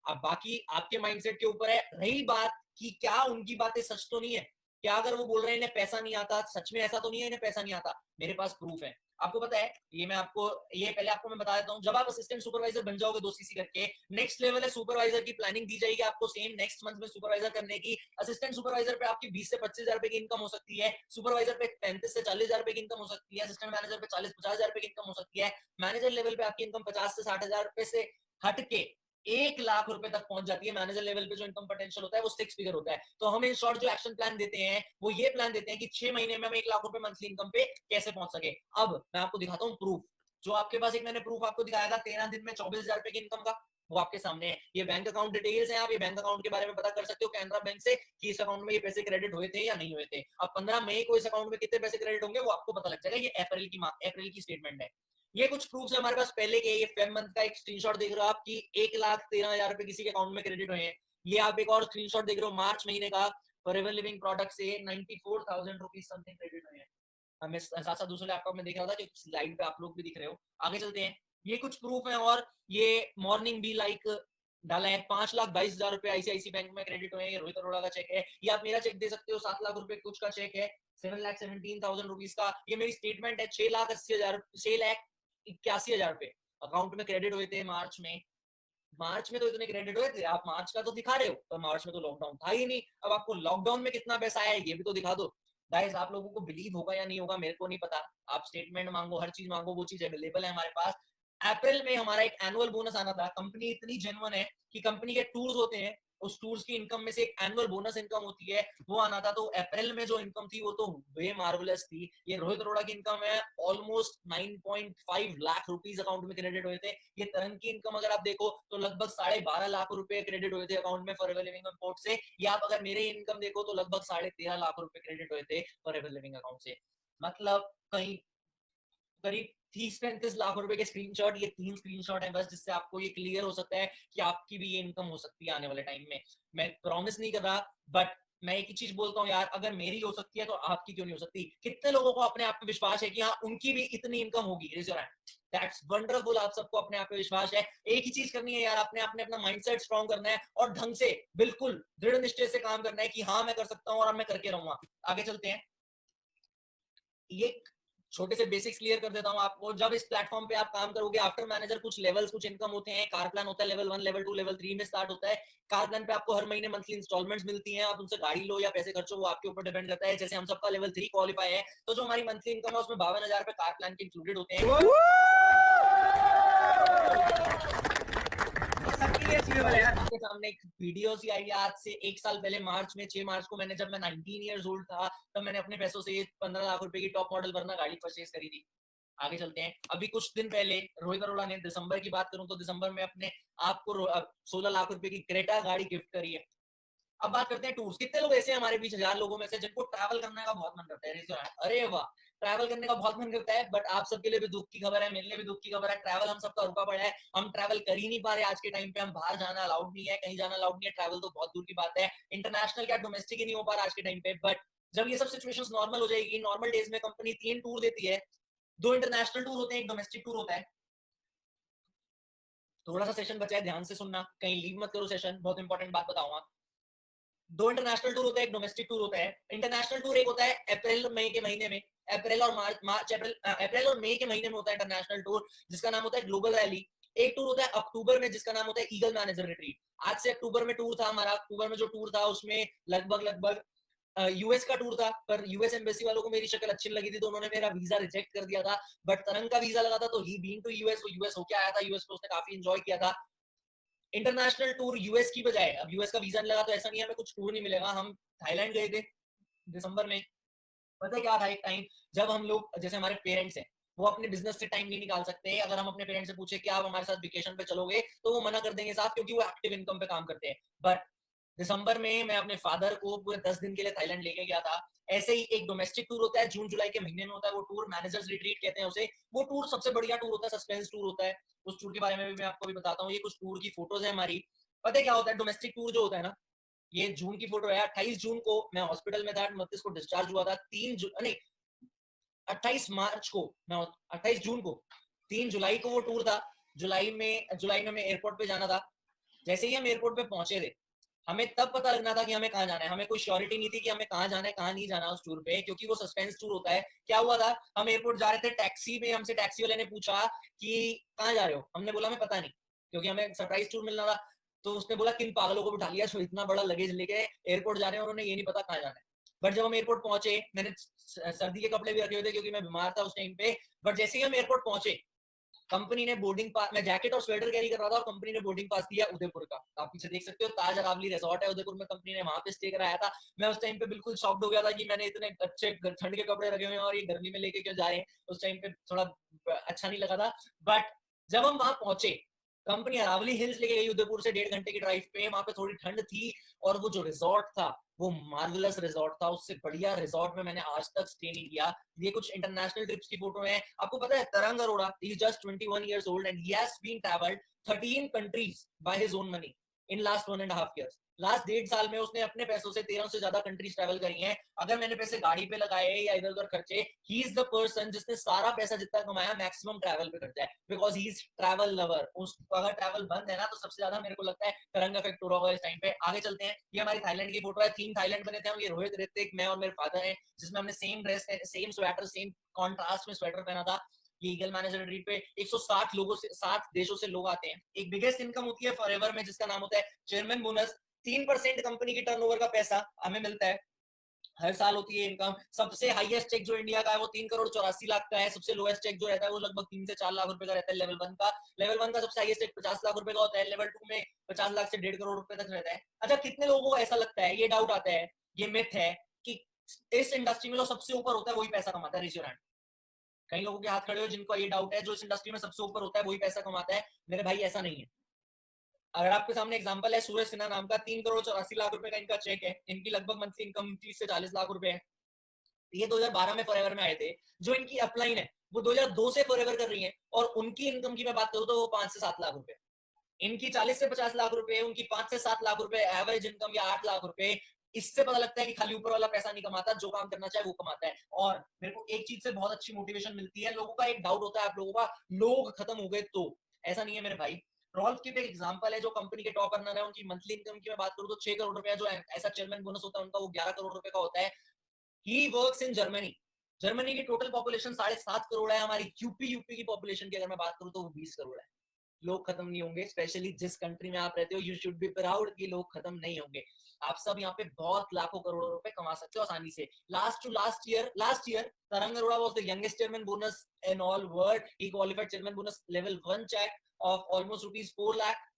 अब बाकी आपके माइंडसेट के ऊपर है। रही बात कि क्या उनकी बातें सच तो नहीं है, क्या अगर वो बोल रहे हैं इन्हें पैसा नहीं आता, सच में ऐसा तो नहीं है इन्हें पैसा नहीं आता? मेरे पास प्रूफ है। आपको पता है, ये मैं आपको, ये पहले आपको मैं बता देता हूँ, जब आप असिस्टेंट सुपरवाइजर बन जाओगे 2 सीसी करके, नेक्स्ट लेवल है सुपरवाइजर की प्लानिंग दी जाएगी आपको सेम नेक्स्ट मंथ में सुपरवाइजर करने की। असिस्टेंट सुपरवाइजर पे आपकी 20 से 25 हजार रुपए की इनकम हो सकती है, सुपरवाइजर पे 35 से 40 हजार रुपए की इनकम हो सकती है, असिस्टेंट मैनेजर पे 40-50 हजार रुपए की इनकम हो सकती है, मैनेजर लेवल पे आपकी इनकम 50 से 60 हजार रुपए से हट के 1 लाख रुपए तक पहुंच जाती है। मैनेजर लेवल पे जो इनकम पोटेंशियल होता है वो 6 फिगर होता है। तो हम इन शॉर्ट जो एक्शन प्लान देते हैं वो ये प्लान देते हैं कि 6 महीने में हम 1 लाख रुपए मंथली इनकम पे कैसे पहुंच सके। अब मैं आपको दिखाता हूँ प्रूफ। जो आपके पास एक मैंने प्रूफ आपको दिखाया था 13 दिन में 24 हजार रुपए की इनकम का, वो आपके सामने है। ये बैंक अकाउंट डिटेल्स हैं, आप ये बैंक अकाउंट के बारे में पता कर सकते हो कैनरा बैंक से कि इस अकाउंट में ये पैसे क्रेडिट हुए थे या नहीं हुए थे। अब 15 मई को इस अकाउंट में कितने पैसे क्रेडिट होंगे वो आपको पता लग जाएगा। ये अप्रैल की स्टेटमेंट है। ये कुछ प्रूफ है हमारे पास पहले के। ये फेब मंथ का एक स्क्रीनशॉट देख रहे हो आप कि 1,13,000 रुपए किसी के अकाउंट में क्रेडिट हुए हैं। ये आप एक और स्क्रीनशॉट देख रहे हो मार्च महीने का, फॉरएवर लिविंग प्रोडक्ट से 94,000 रुपीज समथिंग क्रेडिट हुए हैं। हमें साथ साथ दूसरे लैपटॉप में देख रहा था कि स्लाइड पे आप लोग भी दिख रहे हो। आगे चलते हैं, ये कुछ प्रूफ है। और ये मॉर्निंग भी लाइक डाला है, 5,22,000 रुपए आईसीआईसी बैंक में क्रेडिट हुए हैं। ये रोहित अरोड़ा का चेक है। ये आप मेरा चेक दे सकते हो, 7 लाख रुपए कुछ का चेक है, 7,17,000 रुपीज का। ये मेरी स्टेटमेंट है, 6,80,000, 6,81,000 रुपए अकाउंट में क्रेडिट हुए थे मार्च में। मार्च में तो इतने क्रेडिट हुए थे, आप मार्च का तो दिखा रहे हो, पर मार्च में तो लॉकडाउन था ही नहीं। अब आपको लॉकडाउन में कितना पैसा आया ये भी तो दिखा दो। गाइस, आप लोगों को बिलीव होगा या नहीं होगा मेरे को नहीं पता। आप स्टेटमेंट मांगो, हर चीज मांगो, वो चीज अवेलेबल है हमारे पास। अप्रैल में हमारा एक एनुअल बोनस आना था। कंपनी इतनी जेन्युइन है कि कंपनी के टूर्स होते हैं, उस टूर्स की इनकम में से एक एनुअल बोनस इनकम होती है, वो आना था। तो अप्रैल में जो इनकम थी वो तो वे मार्वलस थी। ये रोहित अरोड़ा की इनकम है, ऑलमोस्ट 9.5 लाख रुपीज अकाउंट में क्रेडिट हुए थे। ये तरंग की इनकम अगर आप देखो तो लगभग 12.5 लाख रुपए क्रेडिट हुए थे अकाउंट में फॉरएवर लिविंग अकाउंट से। या आप अगर मेरे इनकम देखो तो लगभग 13.5 लाख रुपए क्रेडिट हुए थे फॉरएवर लिविंग अकाउंट से। मतलब कहीं करीब 30-35 लाख रुपए के स्क्रीनशॉट। ये 3 स्क्रीनशॉट है बस, जिससे आपको ये क्लियर हो सकता है कि आपकी भी ये इनकम हो सकती है आने वाले टाइम में। मैं प्रॉमिस नहीं कर रहा, बट मैं एक ही चीज बोलता हूँ यार, अगर मेरी हो सकती है तो आपकी क्यों नहीं हो सकती? कितने लोगों को अपने आप पे विश्वास है कि हाँ उनकी भी इतनी इनकम होगी? That's wonderful. आप सबको अपने आप पे विश्वास है। एक ही चीज करनी है यार, अपने आपने अपना माइंडसेट स्ट्रांग करना है और ढंग से बिल्कुल दृढ़ निश्चय से काम करना है कि हाँ मैं कर सकता हूँ और मैं करके रहूंगा। आगे चलते हैं, ये छोटे से बेसिक्स क्लियर कर देता हूँ आपको। जब इस प्लेटफॉर्म पे आप काम करोगे, आफ्टर मैनेजर कुछ लेवल्स, कुछ इनकम होते हैं। कार प्लान होता है, लेवल 1, लेवल 2, लेवल 3 में स्टार्ट होता है। कार प्लान पे आपको हर महीने मंथली इंस्टॉलमेंट्स मिलती हैं। आप उनसे गाड़ी लो या पैसे खर्चो, वो आपके ऊपर डिपेंड करता है। जैसे हम सबका लेवल 3 क्वालिफाई है, तो जो हमारी मंथली इनकम है उसमें 52,000 रुपए कार प्लान के इंक्लूडेड होते हैं। आपके सामने एक वीडियो सी आई आज से 1 साल पहले, मार्च में 6 मार्च को मैंने, जब मैं 19 ईयर्स ओल्ड था, तब मैंने अपने पैसों से 15 लाख रुपए की टॉप मॉडल वरना गाड़ी परचेज करी थी। आगे चलते हैं, अभी कुछ दिन पहले रोहित अरोड़ा ने, दिसंबर की बात करूं तो दिसंबर में अपने आपको 16 लाख रुपए की क्रेटा गाड़ी गिफ्ट करी है। अब बात करते हैं टूर्स। कितने लोग ऐसे हैं हमारे बीच 1000 लोगों में से जिनको ट्रैवल करने का बहुत मन करता है? अरे वाह, ट्रैवल करने का बहुत मन करता है। बट आप सबके लिए भी दुख की खबर है, मेरे लिए भी दुख की खबर है। ट्रैवल हम सबका रुका पड़ा है, हम ट्रैवल कर ही नहीं पा रहे आज के टाइम पे। हम बाहर जाना अलाउड नहीं है, कहीं जाना अलाउड नहीं है। ट्रैवल तो बहुत दूर की बात है, इंटरनेशनल क्या डोमेस्टिक ही नहीं हो पा रहा आज के टाइम पे। बट जब ये सब सिचुएशंस नॉर्मल हो जाएगी, नॉर्मल डेज में कंपनी 3 टूर देती है, 2 इंटरनेशनल टूर होते हैं, 1 डोमेस्टिक टूर होता है। थोड़ा सा सेशन बचा है, ध्यान से सुनना, कहीं लीव मत करो सेशन, बहुत इंपॉर्टेंट बात बताऊंगा। 2 इंटरनेशनल टूर होता है, 1 डोमेस्टिक टूर होता है। इंटरनेशनल टूर एक होता है अप्रैल मई के महीने में, अप्रैल और मार्च अप्रैल और मई के महीने में होता है इंटरनेशनल टूर, जिसका नाम होता है ग्लोबल रैली। एक टूर होता है अक्टूबर में, जिसका नाम होता है ईगल मैनेजर रिट्रीट। आज से अक्टूबर में टूर था हमारा। अक्टूबर में जो टूर था उसमें लगभग यूएस का टूर था, पर यूएस एम्बेसी वालों को मेरी शक्ल अच्छी लगी थी तो उन्होंने मेरा वीजा रिजेक्ट कर दिया था। बट तरंग का वीजा लगा था तो ही बीन टू यूएस, वो यूएस होके आया था। यूएस को उसने काफी एंजॉय किया था। इंटरनेशनल टूर यूएस की बजाय, अब यूएस का वीजा नहीं लगा तो ऐसा नहीं हमें कुछ टूर नहीं मिलेगा। हम थाईलैंड गए थे दिसंबर में। पता है क्या था, एक टाइम जब हम लोग, जैसे हमारे पेरेंट्स हैं, वो अपने बिजनेस से टाइम नहीं निकाल सकते। अगर हम अपने पेरेंट्स से पूछे कि आप हमारे साथ वेकेशन पे चलोगे तो वो मना कर देंगे साथ, क्योंकि वो एक्टिव इनकम पे काम करते हैं। बट दिसंबर में मैं अपने फादर को पूरे 10 दिन के लिए थाईलैंड लेके गया था। ऐसे ही एक डोमेस्टिक टूर होता है, जून जुलाई के महीने में होता है वो टूर, मैनेजर्स रिट्रीट कहते हैं उसे। वो टूर सबसे बढ़िया टूर होता है, सस्पेंस टूर होता है। उस टूर के बारे में भी मैं आपको भी बताता हूँ। ये कुछ टूर की फोटोज है हमारी। पता है क्या होता है डोमेस्टिक टूर जो होता है ना, ये जून की फोटो है। 28 जून को मैं हॉस्पिटल में था, 29 को डिस्चार्ज हुआ था। 28 मार्च को मैं 28 जून को 3 जुलाई को वो टूर था। जुलाई में हमें एयरपोर्ट पे जाना था। जैसे ही हम एयरपोर्ट पे पहुंचे थे, हमें तब पता लगना था कि हमें कहाँ जाना है। हमें कोई श्योरिटी नहीं थी कि हमें कहाँ जाना है कहाँ नहीं जाना उस टूर पे, क्योंकि वो सस्पेंस टूर होता है। क्या हुआ था, हम एयरपोर्ट जा रहे थे, टैक्सी में हमसे टैक्सी वाले ने पूछा कि कहाँ जा रहे हो। हमने बोला हमें पता नहीं, क्योंकि हमें सरप्राइज टूर मिलना था। तो उसने बोला किन पागलों को बिठा लिया जो इतना बड़ा लगेज लेके एयरपोर्ट जा रहे हैं और उन्हें ये नहीं पता कहाँ जाना है। बट जब हम एयरपोर्ट पहुंचे, मैंने सर्दी के कपड़े भी रखे हुए थे क्योंकि मैं बीमार था उस टाइम पे। बट जैसे ही हम एयरपोर्ट पहुंचे, कंपनी ने बोर्डिंग पास, मैं जैकेट और स्वेटर कैरी कर रहा था और कंपनी ने बोर्डिंग पास दिया उदयपुर का। आप पीछे देख सकते हो, ताज अरावली रिसोर्ट है उदयपुर में, कंपनी ने वहां पे स्टे कराया था। मैं उस टाइम पे बिल्कुल शॉक्ड हो गया था कि मैंने इतने अच्छे ठंड के कपड़े रखे हुए हैं और ये गर्मी में लेके क्यों जा रहे हैं। उस टाइम पे थोड़ा अच्छा नहीं लगा था। बट जब हम वहां पहुंचे, कंपनी अरावली हिल्स लेके गई उदयपुर से 1.5 घंटे की ड्राइव पे। वहां पे थोड़ी ठंड थी और वो जो रिसोर्ट था वो मार्वलस रिसोर्ट था। उससे बढ़िया रिसोर्ट में मैंने आज तक स्टे नहीं किया। ये कुछ इंटरनेशनल ट्रिप्स की फोटो है। आपको पता है तरंग Arora, he is just 21 years old and he has been traveled 13 countries by his own money in last 1.5 years। Last 1.5 साल में उसने अपने पैसों से 13 से ज्यादा कंट्रीज ट्रैवल करी हैं। अगर मैंने पैसे गाड़ी पे लगाए या इधर उधर खर्चे, ही इज द पर्सन जिसने सारा पैसा जितना कमाया मैक्सिमम ट्रैवल पे खर्चा है, because he is travel lover. उसका अगर ट्रैवल बंद है ना तो सबसे ज्यादा मेरे को लगता है तरंग इफेक्ट हो रहा होगा इस टाइम पे। आगे चलते हैं। ये हमारी थाईलैंड की फोटो है। 3 थाईलैंड बने थे हम। ये रोहित, ऋतिक, मैं और मेरे फादर हैं, जिसमें हमने same dress, same sweater, same contrast में स्वेटर पहना था। ये ईगल मैनेजर रिट्रीट पे 160 लोगों से, 7 देशों से लोग आते हैं। एक बिगेस्ट इनकम होती है फॉरएवर में जिसका नाम होता है चेयरमैन बोनस। 3% कंपनी की टर्नओवर का पैसा हमें मिलता है हर साल होती है इनकम। सबसे हाईएस्ट चेक जो इंडिया का है वो 3 करोड़ 84 लाख का है। सबसे लोएस्ट चेक जो रहता है वो लगभग 3 से 4 लाख रुपए का रहता है लेवल 1 का। लेवल 1 का सबसे हाईएस्ट चेक 50 लाख रुपए का होता है। लेवल 2 में 50 लाख से 1.5 करोड़ रुपए तक रहता है। अच्छा, कितने लोगों को ऐसा लगता है, ये डाउट आता है, ये मिथ है कि इस इंडस्ट्री में जो सबसे ऊपर होता है वही पैसा कमाता है? Raise your hand. कई लोगों के हाथ खड़े हो जिनको ये डाउट है, जो इस इंडस्ट्री में सबसे ऊपर होता है वही पैसा कमाता है। मेरे भाई ऐसा नहीं है। अगर आपके सामने एग्जांपल है सूरज सिन्हा नाम का, 3 करोड़ 84 लाख रुपए का इनका चेक है। इनकी लगभग मंथली इनकम 30 से 40 लाख रुपए है। ये 2012 में फॉरएवर में आए थे। जो इनकी अपलाइन है वो 2002 से फॉरएवर कर रही है और उनकी इनकम की मैं बात करूं तो वो 5 से 7 लाख रुपए। इनकी 40 से 50 लाख रुपए, उनकी 5 से 7 लाख रुपए एवरेज इनकम या 8 लाख रुपए। इससे पता लगता है कि खाली ऊपर वाला पैसा नहीं कमाता, जो काम करना चाहे वो कमाता है। और मेरे को एक चीज से बहुत अच्छी मोटिवेशन मिलती है। लोगों का एक डाउट होता है, आप लोगों का, लोग खत्म हो गए तो। ऐसा नहीं है मेरे भाई। रॉल्फ की एक एग्जांपल है जो कंपनी के टॉप अर्नर है। उनकी मंथली इनकम की मैं बात करूं तो 6 करोड़ रुपया जो ऐसा चेयरमैन बोनस होता है उनका वो 11 करोड़ रुपए का होता है। He works in Germany. Germany की टोटल पॉपुलेशन 7.5 करोड़ है। हमारी यूपी की पॉपुलेशन की अगर मैं बात करूं तो वो 20 करोड़ है। लोग खत्म नहीं होंगे, स्पेशली जिस कंट्री में आप रहते हो। यू शुड बी प्राउड कि लोग खत्म नहीं होंगे। आप सब यहाँ पे बहुत लाखों करोड़ों रुपए कमा सकते हो आसानी से। Last year Tarang Arora was the youngest chairman bonus in all world. He qualified chairman bonus level 1 check of almost ₹4 lakh.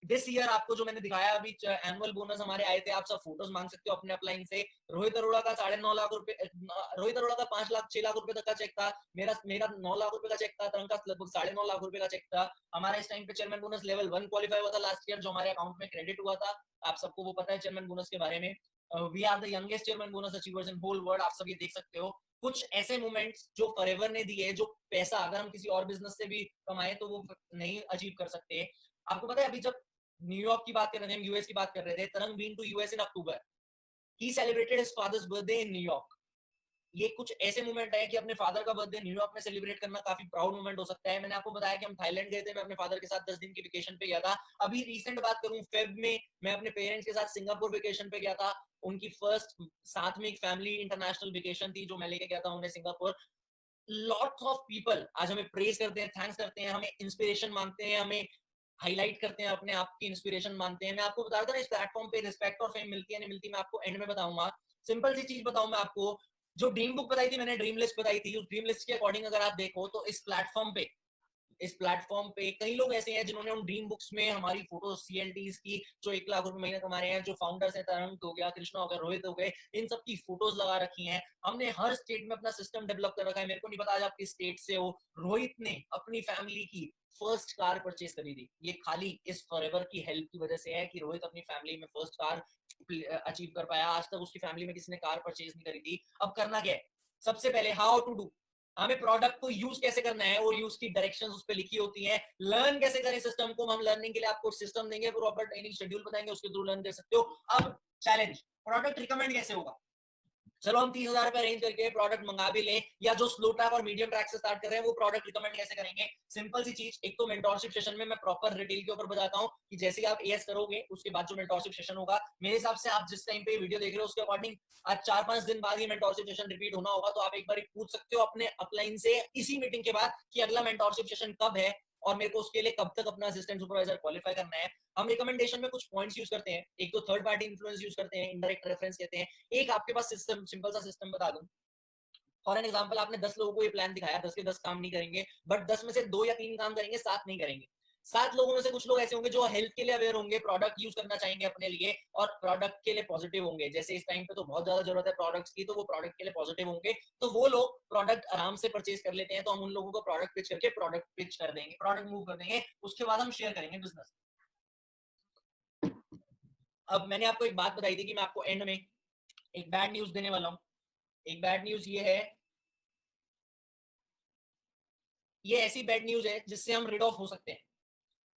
This year आपको जो मैंने दिखाया अभी एनुअल बोनस हमारे आए थे, आप सब फोटोज मांग सकते हो अपने अपलाइन से। रोहित अरोड़ा का 9.5 लाख रुपए, रोहित अरोड़ा का 5 लाख 6 लाख रुपए तक का चेक था। मेरा मेरा 9 लाख रुपए का चेक था। तरंग का लगभग 9.5 लाख रुपए का चेक था। हमारा इस टाइम पे चेयरमैन बोनस लेवल 1 क्वालिफाई हुआ था लास्ट ईयर, जो हमारे अकाउंट में क्रेडिट हुआ था। आप सबको वो पता है चेयरमैन बोनस के बारे में। We are the youngest chairman bonus achievers in whole world. आप सब ये देख सकते हो कुछ ऐसे मोमेंट्स जो फॉरएवर ने दिए, जो पैसा अगर हम किसी और बिजनेस से भी कमाए तो वो नहीं अचीव कर सकते। आपको पता है अभी जब न्यूयॉर्क की बात कर रहे थे, हम यूएस की बात कर रहे थे, Tarang been to US in October. He celebrated his father's birthday in New York. ये कुछ ऐसे मोमेंट है कि अपने फादर का बर्थडे न्यूयॉर्क में सेलिब्रेट करना काफी प्राउड मोमेंट हो सकता है। मैंने आपको बताया कि हम थाईलैंड गए थे, मैं अपने फादर के साथ 10 दिन की वेकेशन पे गया था। अभी रिसेंट बात करूं, फेब में मैं अपने पेरेंट्स के साथ सिंगापुर वेकेशन पे गया था। उनकी फर्स्ट साथ में एक फैमिली इंटरनेशनल वेकेशन थी जो मैं लेके गया था उन्हें सिंगापुर। लॉट्स ऑफ पीपल आज हमें प्रेज करते हैं, थैंक्स करते हैं, हमें इंस्पिरेशन मांगते हैं, हमें हाईलाइट करते हैं, अपने आप की इंस्पिरेशन मानते हैं। मैं आपको बता रहा था ना इस प्लेटफॉर्म पे रिस्पेक्ट और फेम मिलती है नहीं मिलती, मैं आपको एंड में बताऊंगा। सिंपल सी चीज बताऊं मैं आपको, जो ड्रीम बुक बताई थी मैंने, ड्रीम लिस्ट बताई थी, उस ड्रीम लिस्ट के अकॉर्डिंग अगर आप देखो तो इस प्लेटफॉर्म पे कई लोग ऐसे हैं जिन्होंने उन ड्रीम बुक्स में हमारी फोटो सीएलटीज की, जो 1 लाख रुपए महीने कमा रहे हैं, जो फाउंडर्स हैं, तरंग हो गया, कृष्णा हो गया, रोहित हो गए, इन सब की फोटोज लगा रखी हैं। हमने हर स्टेट में अपना सिस्टम डेवलप कर रखा है। मेरे को नहीं पता आज आप किस स्टेट से हो। रोहित ने अपनी फैमिली की फर्स्ट कार परचेज करी थी, ये खाली इस फॉरएवर की हेल्प की वजह से है कि रोहित अपनी फैमिली में फर्स्ट कार अचीव कर पाया। आज तक उसकी फैमिली में किसी ने कार परचेज नहीं करी थी। अब करना क्या है, सबसे पहले हाउ टू डू, हमें प्रोडक्ट को यूज कैसे करना है और यूज की डायरेक्शंस उस पे लिखी होती हैं। लर्न कैसे करें सिस्टम को, हम लर्निंग के लिए आपको सिस्टम देंगे, प्रॉपर ट्रेनिंग शेड्यूल बताएंगे, उसके थ्रू लर्न कर सकते हो। अब चैलेंज, प्रोडक्ट रिकमेंड कैसे होगा। चलो हम 30,000 रुपए अरेंज करके प्रोडक्ट मंगा भी लें, या जो स्लो ट्रैक और मीडियम ट्रैक से स्टार्ट कर रहे हैं वो प्रोडक्ट रिकमेंड कैसे करेंगे। सिंपल सी चीज, एक तो मेंटोरशिप सेशन में मैं प्रॉपर रिटेल के ऊपर बताता हूँ कि जैसे आप एएस करोगे उसके बाद जो मेंटोरशिप सेशन होगा, मेरे हिसाब से आप जिस टाइम पे वीडियो देख रहे हो उसके अकॉर्डिंग आज 4-5 दिन बाद ये मेंटोरशिप सेशन रिपीट होना होगा। तो आप एक बार पूछ सकते हो अपने अपलाइन से इसी मीटिंग के बाद कि अगला मेंटोरशिप सेशन कब है और मेरे को उसके लिए कब तक अपना असिस्टेंट सुपरवाइजर क्वालिफाई करना है। हम रिकमेंडेशन में कुछ पॉइंट्स यूज करते हैं, एक तो थर्ड पार्टी इन्फ्लुएंस यूज करते हैं, इनडायरेक्ट रेफरेंस कहते हैं। एक आपके पास सिस्टम, सिंपल सा सिस्टम बता दूं, फॉर एन एग्जांपल आपने 10 लोगों को ये प्लान दिखाया, 10 के 10 काम नहीं करेंगे, बट 10 में से 2 या 3 काम करेंगे, 7 नहीं करेंगे। 7 लोगों में से कुछ लोग ऐसे होंगे जो हेल्थ के लिए अवेयर होंगे, प्रोडक्ट यूज करना चाहेंगे अपने लिए और प्रोडक्ट के लिए पॉजिटिव होंगे। जैसे इस टाइम पे तो बहुत ज्यादा जरूरत है प्रोडक्ट्स की, तो वो प्रोडक्ट के लिए पॉजिटिव होंगे, तो वो लोग प्रोडक्ट आराम से परचेज कर लेते हैं। तो हम उन लोगों को प्रोडक्ट पिच करके प्रोडक्ट पिच कर देंगे, प्रोडक्ट मूव कर देंगे, उसके बाद हम शेयर करेंगे बिजनेस। अब मैंने आपको एक बात बताई थी कि मैं आपको एंड में एक बैड न्यूज देने वाला हूं। एक बैड न्यूज ये है, ये ऐसी बैड न्यूज है जिससे हम रिड ऑफ हो सकते हैं।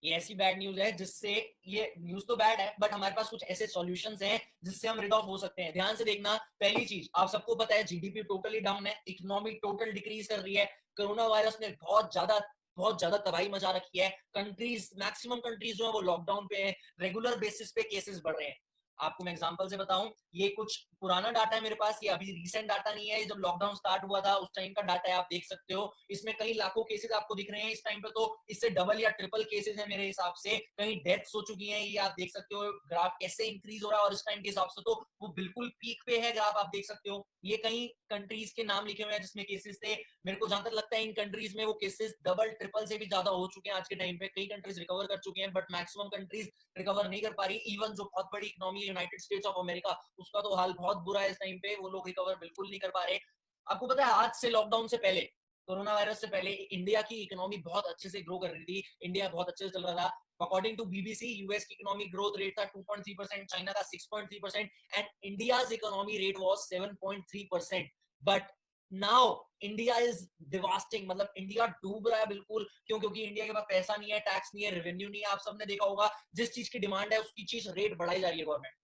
ये ऐसी बैड न्यूज है जिससे, ये न्यूज तो बैड है बट हमारे पास कुछ ऐसे सॉल्यूशंस हैं जिससे हम रिड ऑफ हो सकते हैं। ध्यान से देखना, पहली चीज आप सबको पता है जीडीपी टोटली डाउन है, इकोनॉमी टोटल डिक्रीज कर रही है। कोरोना वायरस ने बहुत ज्यादा तबाही मचा रखी है। कंट्रीज, मैक्सिमम कंट्रीज जो है वो लॉकडाउन पे है, रेगुलर बेसिस पे केसेस बढ़ रहे हैं। आपको मैं एग्जांपल से बताऊं, ये कुछ पुराना डाटा है मेरे पास, ये अभी रिसेंट डाटा नहीं है, जब लॉकडाउन स्टार्ट हुआ था उस टाइम का डाटा है, आप देख सकते हो। इसमें कई लाखों केसेस आपको दिख रहे हैं इस टाइम पे, तो इससे डबल या ट्रिपल केसेस है मेरे हिसाब से। कहीं डेथ्स हो चुकी हैं, ये आप देख सकते हो ग्राफ कैसे इंक्रीज हो रहा है, और इस टाइम के हिसाब से तो वो बिल्कुल पीक पे है ग्राफ, आप देख सकते हो। ये कई कंट्रीज के नाम लिखे हुए हैं जिसमें केसेस थे। मेरे को जहां तक लगता है इन कंट्रीज में वो केसेस डबल ट्रिपल से भी ज्यादा हो चुके हैं आज के टाइम पे। कई कंट्रीज रिकवर कर चुके हैं बट मैक्सिमम कंट्रीज रिकवर नहीं कर पा रही। इवन जो बहुत बड़ी economy United states of America, उसका तो हाल बहुत बुरा है इस टाइम पे, वो लोग रिकवर बिल्कुल नहीं कर पा रहे। आपको पता है आज से लॉकडाउन से पहले, कोरोना वायरस से पहले इंडिया की इकोनॉमी बहुत अच्छे से ग्रो कर रही थी, इंडिया बहुत अच्छे से चल रहा था। अकॉर्डिंग टू बीबीसी, यूएस की इकोनॉमिक ग्रोथ रेट था 2.3%, चाइना का 6.3% and India's economy rate was 7.3%। But now India is devastating, मतलब इंडिया डूब रहा है बिल्कुल। क्यों? क्योंकि इंडिया के पास पैसा नहीं है, टैक्स नहीं है, रेवेन्यू नहीं है। आप सबने देखा होगा जिस चीज की डिमांड है उसकी चीज रेट बढ़ाई जा रही है गवर्नमेंट,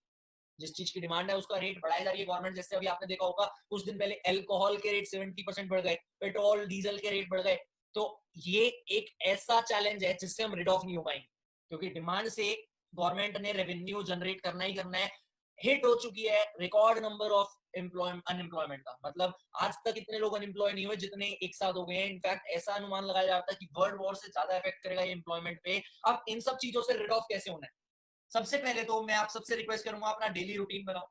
जिस चीज की डिमांड है उसका रेट बढ़ाई जा रही है गवर्नमेंट। जैसे अभी आपने देखा होगा कुछ दिन पहले अल्कोहल के रेट 70% बढ़ गए, पेट्रोल डीजल के रेट बढ़ गए। तो ये एक ऐसा चैलेंज है जिससे हम रिड ऑफ नहीं हो पाएंगे, क्योंकि डिमांड से गवर्नमेंट ने रेवेन्यू जनरेट करना ही करना है। हिट हो चुकी है रिकॉर्ड नंबर ऑफ अनएम्प्लॉयमेंट का, मतलब आज तक इतने लोग अनएम्प्लॉय नहीं हुए जितने एक साथ हो गए हैं। इनफैक्ट ऐसा अनुमान लगाया जाता है कि वर्ल्ड वॉर से ज्यादा इफेक्ट करेगा ये एम्प्लॉयमेंट पे। अब इन सब चीजों से रिड ऑफ कैसे होना है, सबसे पहले तो मैं आप सबसे रिक्वेस्ट करूंगा अपना डेली रूटीन बनाओ,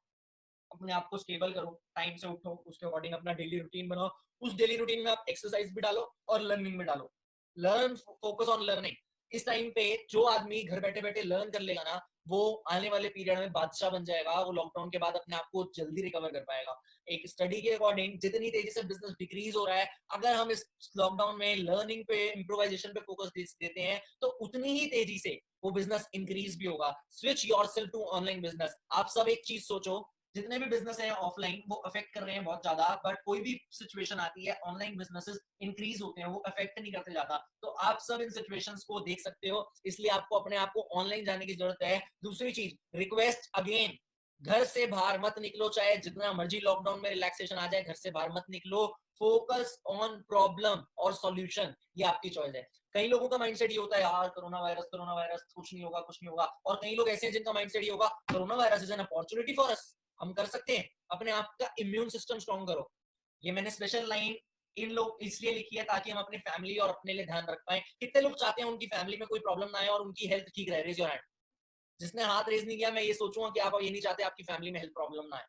अपने आप को स्टेबल करो, टाइम से उठो, उसके अकॉर्डिंग अपना डेली रूटीन बनाओ। उस डेली रूटीन में आप एक्सरसाइज भी डालो और लर्निंग भी डालो। Learn, focus on learning. इस टाइम पे जो आदमी घर बैठे बैठे लर्न कर लेगा ना, वो आने वाले पीरियड में बादशाह बन जाएगा। वो लॉकडाउन के बाद अपने आप को जल्दी रिकवर कर पाएगा। एक स्टडी के अकॉर्डिंग जितनी तेजी से बिजनेस डिक्रीज हो रहा है, अगर हम इस लॉकडाउन में लर्निंग पे, इम्प्रोवाइजेशन पे फोकस देते हैं, तो उतनी ही तेजी से वो बिजनेस इंक्रीज भी होगा। Switch yourself to online business. आप सब एक चीज सोचो, जितने भी बिजनेस है ऑफलाइन वो अफेक्ट कर रहे हैं बहुत ज्यादा, बट कोई भी सिचुएशन आती है ऑनलाइन बिजनेसेस इंक्रीज होते हैं, वो अफेक्ट नहीं करते ज्यादा। तो आप सब इन सिचुएशंस को देख सकते हो, इसलिए आपको अपने आप को ऑनलाइन जाने की जरूरत है। दूसरी चीज, रिक्वेस्ट अगेन, घर से बाहर मत निकलो, चाहे जितना मर्जी लॉकडाउन में रिलैक्सेशन आ जाए, घर से बाहर मत निकलो। फोकस ऑन प्रॉब्लम और सॉल्यूशन, ये आपकी चॉइस है। कई लोगों का माइंडसेट ये होता है यार कोरोना वायरस कुछ नहीं होगा, कुछ नहीं होगा। और कई लोग ऐसे हैं जिनका माइंडसेट ये होगा corona virus is an opportunity for us, हम कर सकते हैं, अपने आप का इम्यून सिस्टम स्ट्रॉन्ग करो। ये मैंने स्पेशल लाइन इन लोग इसलिए लिखी है ताकि हम अपनी फैमिली और अपने लिए ध्यान रख पाए। कितने लोग चाहते हैं उनकी फैमिली में कोई प्रॉब्लम ना आए और उनकी हेल्थ ठीक रहे? Raise your hand. जिसने हाथ रेज नहीं किया, मैं ये सोचूंगा कि आप ये नहीं चाहते आपकी फैमिली में हेल्थ प्रॉब्लम ना आए।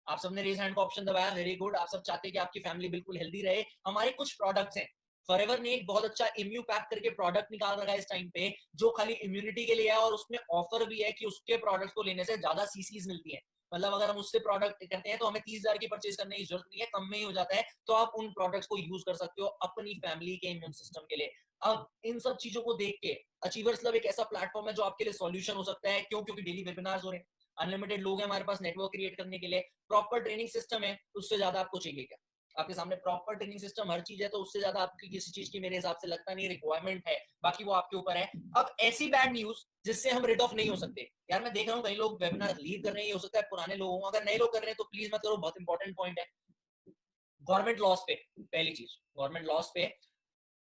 आप सबने रेज हैंड का ऑप्शन दबाया, वेरी गुड। आप सब चाहते हैं कि आपकी फैमिली बिल्कुल हेल्दी रहे। हमारे कुछ प्रोडक्ट्स हैं, फॉरएवर ने एक बहुत अच्छा इम्यू पैक करके प्रोडक्ट निकाल रखा है इस टाइम पे, जो खाली इम्यूनिटी के लिए है, और उसमें ऑफर भी है कि उसके प्रोडक्ट को लेने से ज्यादा सीसीज मिलती है। मतलब अगर हम उससे प्रोडक्ट करते हैं तो हमें 30,000 की परचेज करने की जरूरत नहीं है, कम में ही हो जाता है। तो आप उन प्रोडक्ट्स को यूज कर सकते हो अपनी फैमिली के इम्यून सिस्टम के लिए। अब इन सब चीजों को देख के अचीवर्स क्लब एक ऐसा प्लेटफॉर्म है जो आपके लिए सॉल्यूशन हो सकता है। क्यों? क्योंकि डेली वेबिनार्स हो रहे हैं, अनलिमिटेड लोग हैं हमारे पास नेटवर्क क्रिएट करने के लिए, प्रॉपर ट्रेनिंग सिस्टम है, उससे ज्यादा आपको चाहिए क्या? आपके सामने प्रॉपर ट्रेनिंग सिस्टम हर चीज है, तो उससे ज्यादा आपकी किसी चीज की मेरे हिसाब से लगता नहीं रिक्वायरमेंट है। बाकी वो आपके ऊपर है। अब ऐसी बैड न्यूज जिससे हम रिड ऑफ नहीं हो सकते, यार मैं देख रहा हूँ कई लोग वेबिनार लीव कर रहे हैं, ये हो सकता है पुराने लोग हों, अगर नए लोग कर रहे हैं तो प्लीज मत करो, बहुत इंपॉर्टेंट पॉइंट है। गवर्नमेंट लॉस पे, पहली चीज गवर्नमेंट लॉस पे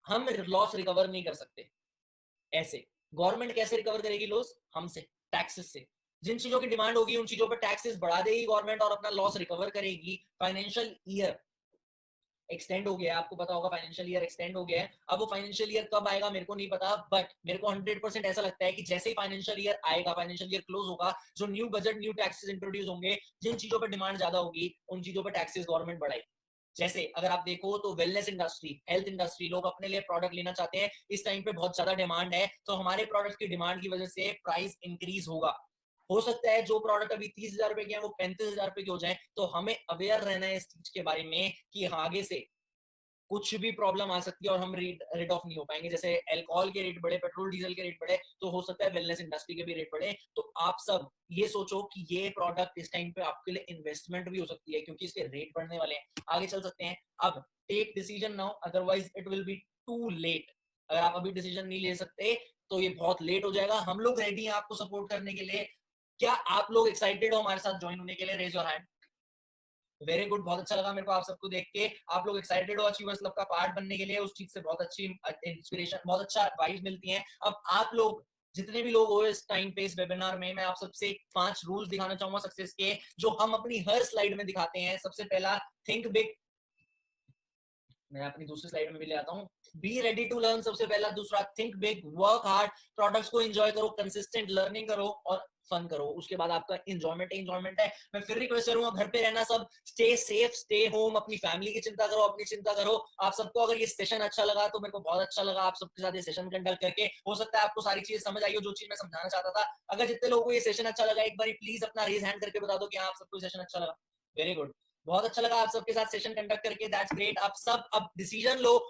हम लॉस रिकवर नहीं कर सकते ऐसे। गवर्नमेंट कैसे रिकवर करेगी लॉस? हमसे, टैक्सेस से। जिन चीजों की डिमांड होगी उन चीजों पर टैक्सेस बढ़ा देगी गवर्नमेंट और अपना लॉस रिकवर करेगी। फाइनेंशियल ईयर एक्सटेंड हो गया है, आपको पता होगा फाइनेंशियल ईयर एक्सटेंड हो गया है। अब वो फाइनेंशियल ईयर कब आएगा मेरे को नहीं पता, बट मेरे को 100% ऐसा लगता है कि जैसे ही फाइनेंशियल ईयर आएगा, फाइनेंशियल ईयर क्लोज होगा, जो new budget new taxes introduce होंगे, जिन चीजों पर डिमांड ज्यादा होगी उन चीजों पर टैक्सेस गवर्नमेंट बढ़ाएगी। जैसे अगर आप देखो तो वेलनेस इंडस्ट्री, हेल्थ इंडस्ट्री, लोग अपने लिए प्रोडक्ट लेना चाहते हैं, इस टाइम पे बहुत ज्यादा डिमांड है, तो हमारे प्रोडक्ट की डिमांड की वजह से प्राइस इंक्रीज होगा। हो सकता है जो प्रोडक्ट अभी 30,000 रुपए के हैं वो 35,000 रुपए के हो जाए। तो हमें अवेयर रहना है इस चीज के बारे में कि आगे से कुछ भी प्रॉब्लम आ सकती है और हम रेट ऑफ नहीं हो पाएंगे। जैसे अल्कोहल के रेट बढ़े, पेट्रोल डीजल के रेट बढ़े, तो हो सकता है वेलनेस इंडस्ट्री के भी रेट बढ़े। तो आप सब ये सोचो कि ये प्रोडक्ट इस टाइम पे आपके लिए इन्वेस्टमेंट भी हो सकती है, क्योंकि इसके रेट बढ़ने वाले हैं, आगे चल सकते हैं। अब take decision now, otherwise it will be too late. अगर आप अभी डिसीजन नहीं ले सकते तो ये बहुत लेट हो जाएगा। हम लोग रेडी हैं आपको सपोर्ट करने के लिए। क्या आप लोग एक्साइटेड हो हमारे साथ ज्वाइन होने के लिए? Raise your hand. Very good, बहुत अच्छा लगा मेरे को आप सबको देख के। आप लोग एक्साइटेड हो अचीवर्स क्लब का पार्ट बनने के लिए, उस चीज से बहुत अच्छी इंस्पिरेशन, बहुत अच्छा वाइब मिलती है। अब आप लोग जितने भी लोग हो इस टाइम पे इस वेबिनार में, मैं आप सबसे 5 रूल्स दिखाना चाहूंगा सक्सेस के, जो हम अपनी हर स्लाइड में दिखाते हैं। सबसे पहला, थिंक बिग। मैं अपनी दूसरी स्लाइड में भी ले आता हूँ। बी रेडी टू लर्न, सबसे पहला। दूसरा, think big, work hard, products को एंजॉय करो, कंसिस्टेंट लर्निंग करो और फन करो। उसके बाद आपका एंजॉयमेंट है। मैं फिर रिक्वेस्ट करूंगा, घर पे रहना सब, स्टे सेफ, स्टे होम, अपनी फैमिली की चिंता करो, अपनी चिंता करो। आप सबको अगर ये सेशन अच्छा लगा तो मेरे को बहुत अच्छा लगा आप सबके साथ ये सेशन कंडक्ट करके। हो सकता है आपको सारी चीजें समझ आई हो जो चीज मैं समझाना चाहता था। अगर जितने लोगों को ये सेशन अच्छा लगा, एक बार प्लीज अपना रेज हैंड करके बता दो कि हाँ आप सबको सेशन अच्छा लगा। वेरी गुड, बहुत अच्छा लगा आप सबके साथ सेशन कंडक्ट करके, दैट्स ग्रेट। आप सब अब डिसीजन लो,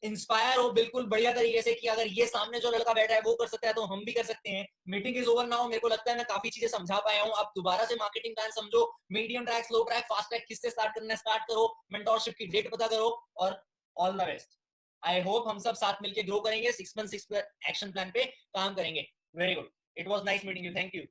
इंस्पायर हो बिल्कुल बढ़िया तरीके से कि अगर ये सामने जो लड़का बैठा है वो कर सकता है तो हम भी कर सकते हैं। Meeting is over now. मेरे को लगता है मैं काफी चीजें समझा पाया हूँ। आप दोबारा से मार्केटिंग प्लान समझो, medium track, slow track, fast track, किससे स्टार्ट करना है स्टार्ट करो, मेंटोरशिप की डेट पता करो और all the best. I hope हम सब साथ मिलकर ग्रो करेंगे, 6 मंथ 6 एक्शन प्लान पे काम करेंगे। Very good, it was nice meeting you, thank you.